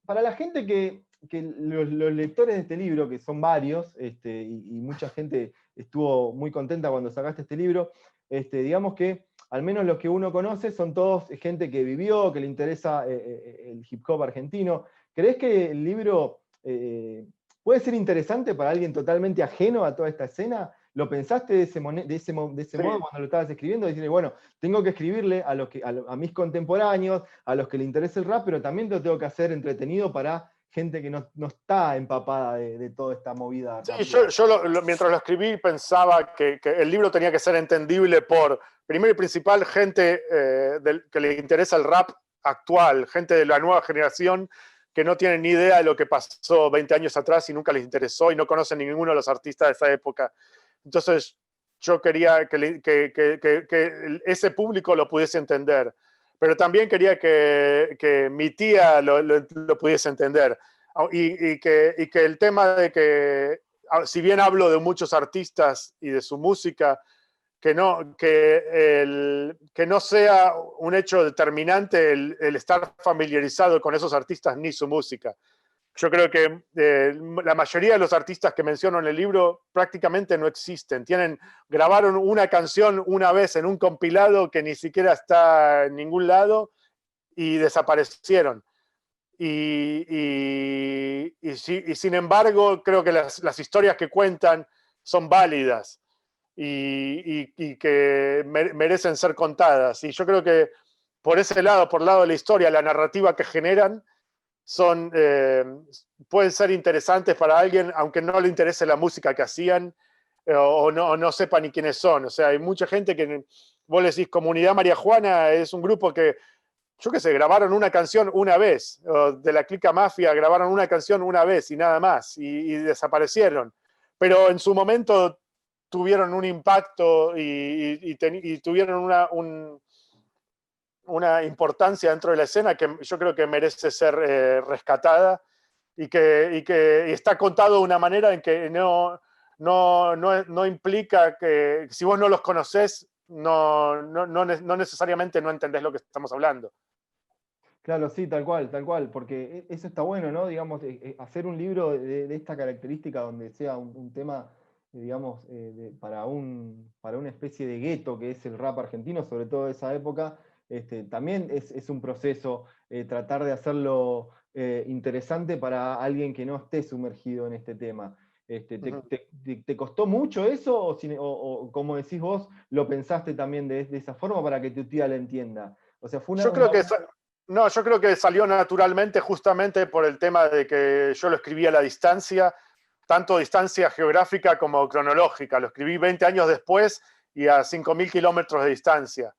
Para la gente que los lectores de este libro, que son varios, y mucha gente estuvo muy contenta cuando sacaste este libro, digamos que al menos los que uno conoce son todos gente que vivió, que le interesa el hip hop argentino. ¿Crees que el libro puede ser interesante para alguien totalmente ajeno a toda esta escena? ¿Lo pensaste de ese Sí. modo cuando lo estabas escribiendo? Decirle, bueno, tengo que escribirle a mis contemporáneos, a los que le interesa el rap, pero también lo tengo que hacer entretenido para gente que no está empapada de toda esta movida. Sí, yo mientras lo escribí pensaba que el libro tenía que ser entendible por, primero y principal, gente que le interesa el rap actual, gente de la nueva generación que no tienen ni idea de lo que pasó 20 años atrás y nunca les interesó y no conocen ninguno de los artistas de esa época. Entonces, yo quería que ese público lo pudiese entender, pero también quería que mi tía lo pudiese entender. Y que el tema de que, si bien hablo de muchos artistas y de su música, que no sea un hecho determinante el estar familiarizado con esos artistas ni su música. Yo creo que la mayoría de los artistas que menciono en el libro prácticamente no existen. Grabaron una canción una vez en un compilado que ni siquiera está en ningún lado y desaparecieron. Y sin embargo, creo que las historias que cuentan son válidas y que merecen ser contadas. Y yo creo que por ese lado, por el lado de la historia, la narrativa que generan, pueden ser interesantes para alguien, aunque no le interese la música que hacían o no sepa ni quiénes son. O sea, hay mucha gente que, vos le decís, Comunidad María Juana es un grupo que, yo qué sé, grabaron una canción una vez, o de la Clica Mafia grabaron una canción una vez y nada más, y desaparecieron. Pero en su momento tuvieron un impacto y tuvieron una importancia dentro de la escena que yo creo que merece ser rescatada y que está contado de una manera en que no implica que si vos no los conocés, no necesariamente no entendés lo que estamos hablando. Claro, sí, tal cual, porque eso está bueno, ¿no? Digamos, hacer un libro de esta característica donde sea un tema, digamos, para una especie de gueto que es el rap argentino, sobre todo de esa época, también es un proceso tratar de hacerlo interesante para alguien que no esté sumergido en este tema. ¿Te costó mucho eso o como decís vos, lo pensaste también de esa forma para que tu tía la entienda? O sea, fue yo creo que salió naturalmente justamente por el tema de que yo lo escribí a la distancia, tanto distancia geográfica como cronológica. Lo escribí 20 años después y a 5.000 kilómetros de distancia.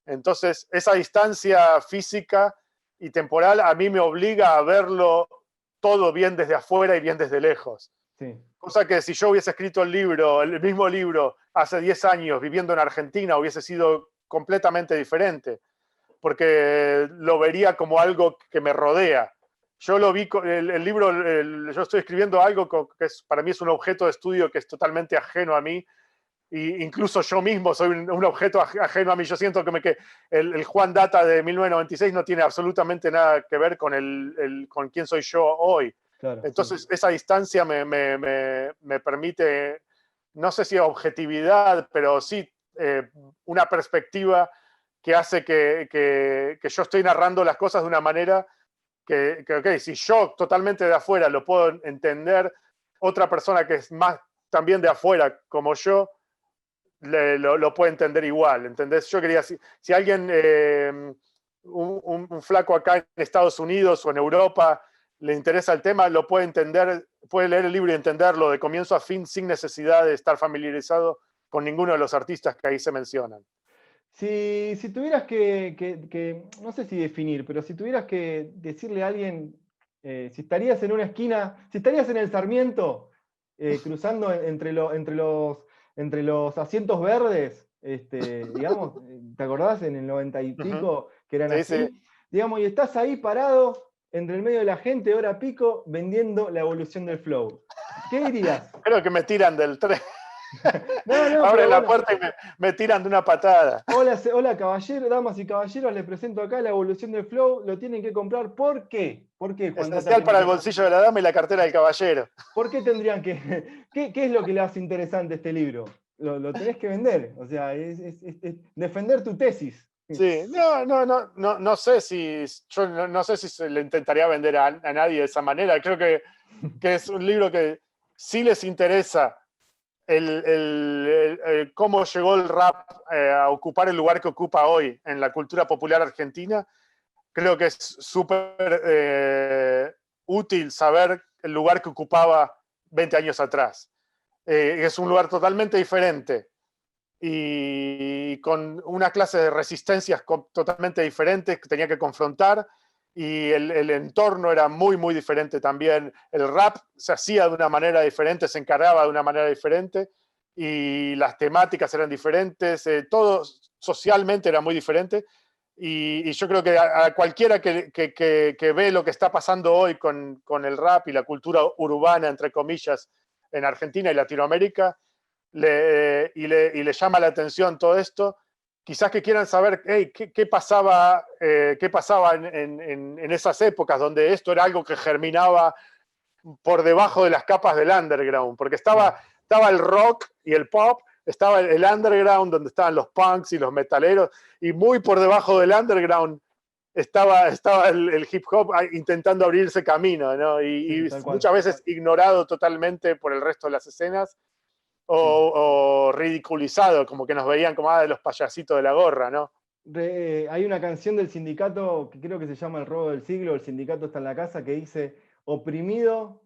Entonces, esa distancia física y temporal a mí me obliga a verlo todo bien desde afuera y bien desde lejos. Sí. Cosa que si yo hubiese escrito el mismo libro hace 10 años viviendo en Argentina, hubiese sido completamente diferente, porque lo vería como algo que me rodea. Yo lo vi, el libro, yo estoy escribiendo algo que para mí es un objeto de estudio que es totalmente ajeno a mí, y incluso yo mismo soy un objeto ajeno a mí. Yo siento que el Juan Data de 1996 no tiene absolutamente nada que ver con quién soy yo hoy. Claro, Entonces, sí. esa distancia me permite, no sé si objetividad, pero sí una perspectiva que hace que yo estoy narrando las cosas de una manera que ok, si yo totalmente de afuera lo puedo entender, otra persona que es más también de afuera como yo, lo puede entender igual, ¿entendés? Yo quería, si alguien, un flaco acá en Estados Unidos o en Europa le interesa el tema, lo puede entender, puede leer el libro y entenderlo de comienzo a fin sin necesidad de estar familiarizado con ninguno de los artistas que ahí se mencionan. Si tuvieras no sé si definir, pero si tuvieras que decirle a alguien, si estarías en una esquina, si estarías en el Sarmiento, cruzando entre los asientos verdes, digamos, ¿te acordás en el 90 y pico que eran Sí, así? sí. Digamos, y estás ahí parado entre el medio de la gente, hora pico, vendiendo la evolución del flow. ¿Qué dirías? Creo que me tiran del tren. No, pero Abren la bueno. puerta y me tiran de una patada. Hola, caballero, damas y caballeros, les presento acá la evolución del flow. Lo tienen que comprar. ¿Por qué? ¿Por qué, Juan Data, Esencial para el bolsillo de la dama y la cartera del caballero. ¿Por qué tendrían que? ¿Qué es lo que le hace interesante este libro? Lo tenés que vender. O sea, es defender tu tesis. Sí, no sé si yo no sé si se le intentaría vender a nadie de esa manera. Creo que es un libro que sí les interesa cómo llegó el rap a ocupar el lugar que ocupa hoy en la cultura popular argentina. Creo que es súper útil saber el lugar que ocupaba 20 años atrás. Es un lugar totalmente diferente. y con una clase de resistencias totalmente diferentes que tenía que confrontar, y el entorno era muy, muy diferente también. El rap se hacía de una manera diferente, se encaraba de una manera diferente, y las temáticas eran diferentes, todo socialmente era muy diferente. Y yo creo que a cualquiera que ve lo que está pasando hoy con el rap y la cultura urbana, entre comillas, en Argentina y Latinoamérica, y le llama la atención todo esto, quizás que quieran saber hey, qué pasaba en esas épocas donde esto era algo que germinaba por debajo de las capas del underground, porque estaba el rock y el pop, estaba el underground donde estaban los punks y los metaleros, y muy por debajo del underground estaba el hip hop intentando abrirse camino, ¿no? Y muchas veces ignorado totalmente por el resto de las escenas, o ridiculizado, como que nos veían como de los payasitos de la gorra, ¿no? Hay una canción del sindicato que creo que se llama El robo del siglo, el sindicato está en la casa, que dice oprimido,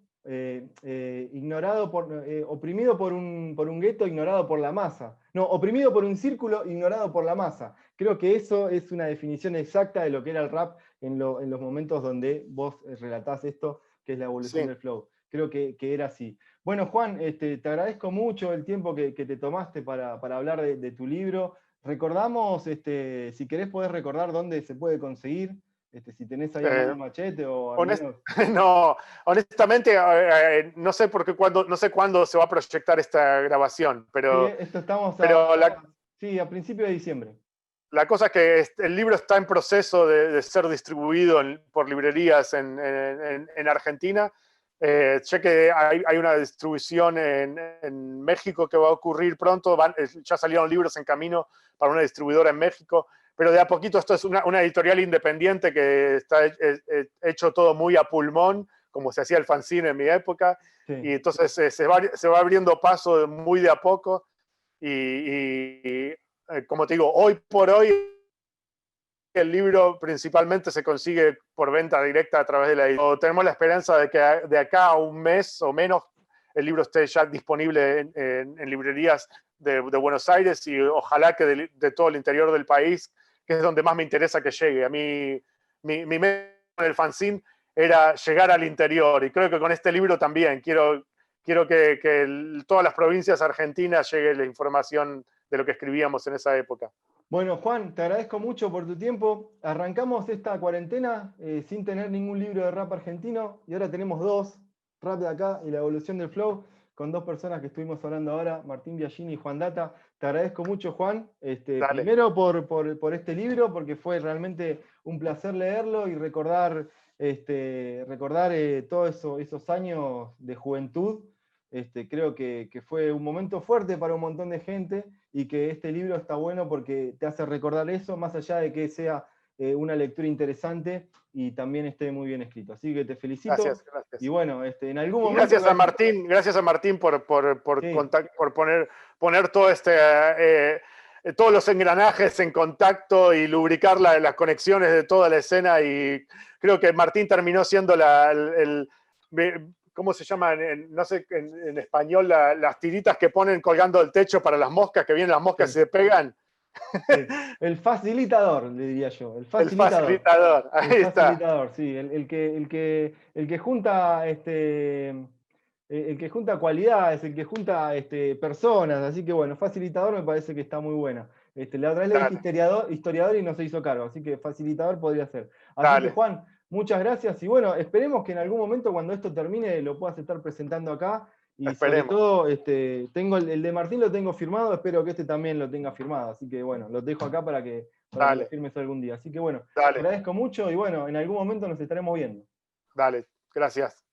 oprimido por un gueto, ignorado por la masa. No, oprimido por un círculo, ignorado por la masa. Creo que eso es una definición exacta de lo que era el rap en los momentos donde vos relatás esto, que es la evolución del flow. Creo que era así. Bueno, Juan, te agradezco mucho el tiempo que te tomaste para hablar de tu libro. Recordamos, si querés podés recordar dónde se puede conseguir, si tenés ahí a mano un machete o al menos... No, honestamente, no sé no sé cuándo se va a proyectar esta grabación, pero... Sí, esto estamos a principios de diciembre. La cosa es que el libro está en proceso de ser distribuido por librerías en Argentina. Sé que hay una distribución en México que va a ocurrir pronto. Ya salieron libros en camino para una distribuidora en México, pero de a poquito esto es una editorial independiente que está hecho todo muy a pulmón, como se hacía el fanzine en mi época, y entonces se va abriendo paso muy de a poco, y como te digo, hoy por hoy el libro principalmente se consigue por venta directa a través de la editorial. Tenemos la esperanza de que de acá a un mes o menos el libro esté ya disponible en librerías de Buenos Aires, y ojalá que de todo el interior del país, que es donde más me interesa que llegue. A mí, mi meta con el fanzine era llegar al interior, y creo que con este libro también quiero que todas las provincias argentinas llegue la información de lo que escribíamos en esa época. Bueno, Juan, te agradezco mucho por tu tiempo. Arrancamos esta cuarentena sin tener ningún libro de rap argentino, y ahora tenemos dos, Rap de Acá y La Evolución del Flow, con dos personas que estuvimos hablando ahora, Martín Biagini y Juan Data. Te agradezco mucho, Juan, primero por este libro, porque fue realmente un placer leerlo y recordar todos esos años de juventud. Creo que fue un momento fuerte para un montón de gente, y que este libro está bueno porque te hace recordar eso, más allá de que sea una lectura interesante y también esté muy bien escrito. Así que te felicito. Gracias. Y bueno, en algún momento... Gracias a Martín por poner todo todos los engranajes en contacto y lubricar las conexiones de toda la escena, y creo que Martín terminó siendo ¿cómo se llama? No sé, en español, las tiritas que ponen colgando del techo para las moscas, que vienen las moscas y se pegan. Sí. El facilitador, le diría yo. El facilitador, ahí está. Facilitador, sí. El que junta el que junta cualidades, el que junta personas. Así que bueno, facilitador me parece que está muy buena. La otra vez le dije historiador y no se hizo cargo, así que facilitador podría ser. Así que Juan, muchas gracias, y bueno, esperemos que en algún momento, cuando esto termine, lo puedas estar presentando acá. Y esperemos. Sobre todo, tengo el de Martín lo tengo firmado, espero que también lo tenga firmado. Así que bueno, lo dejo acá para que lo firmes algún día. Así que bueno, te agradezco mucho, y bueno, en algún momento nos estaremos viendo. Dale, gracias.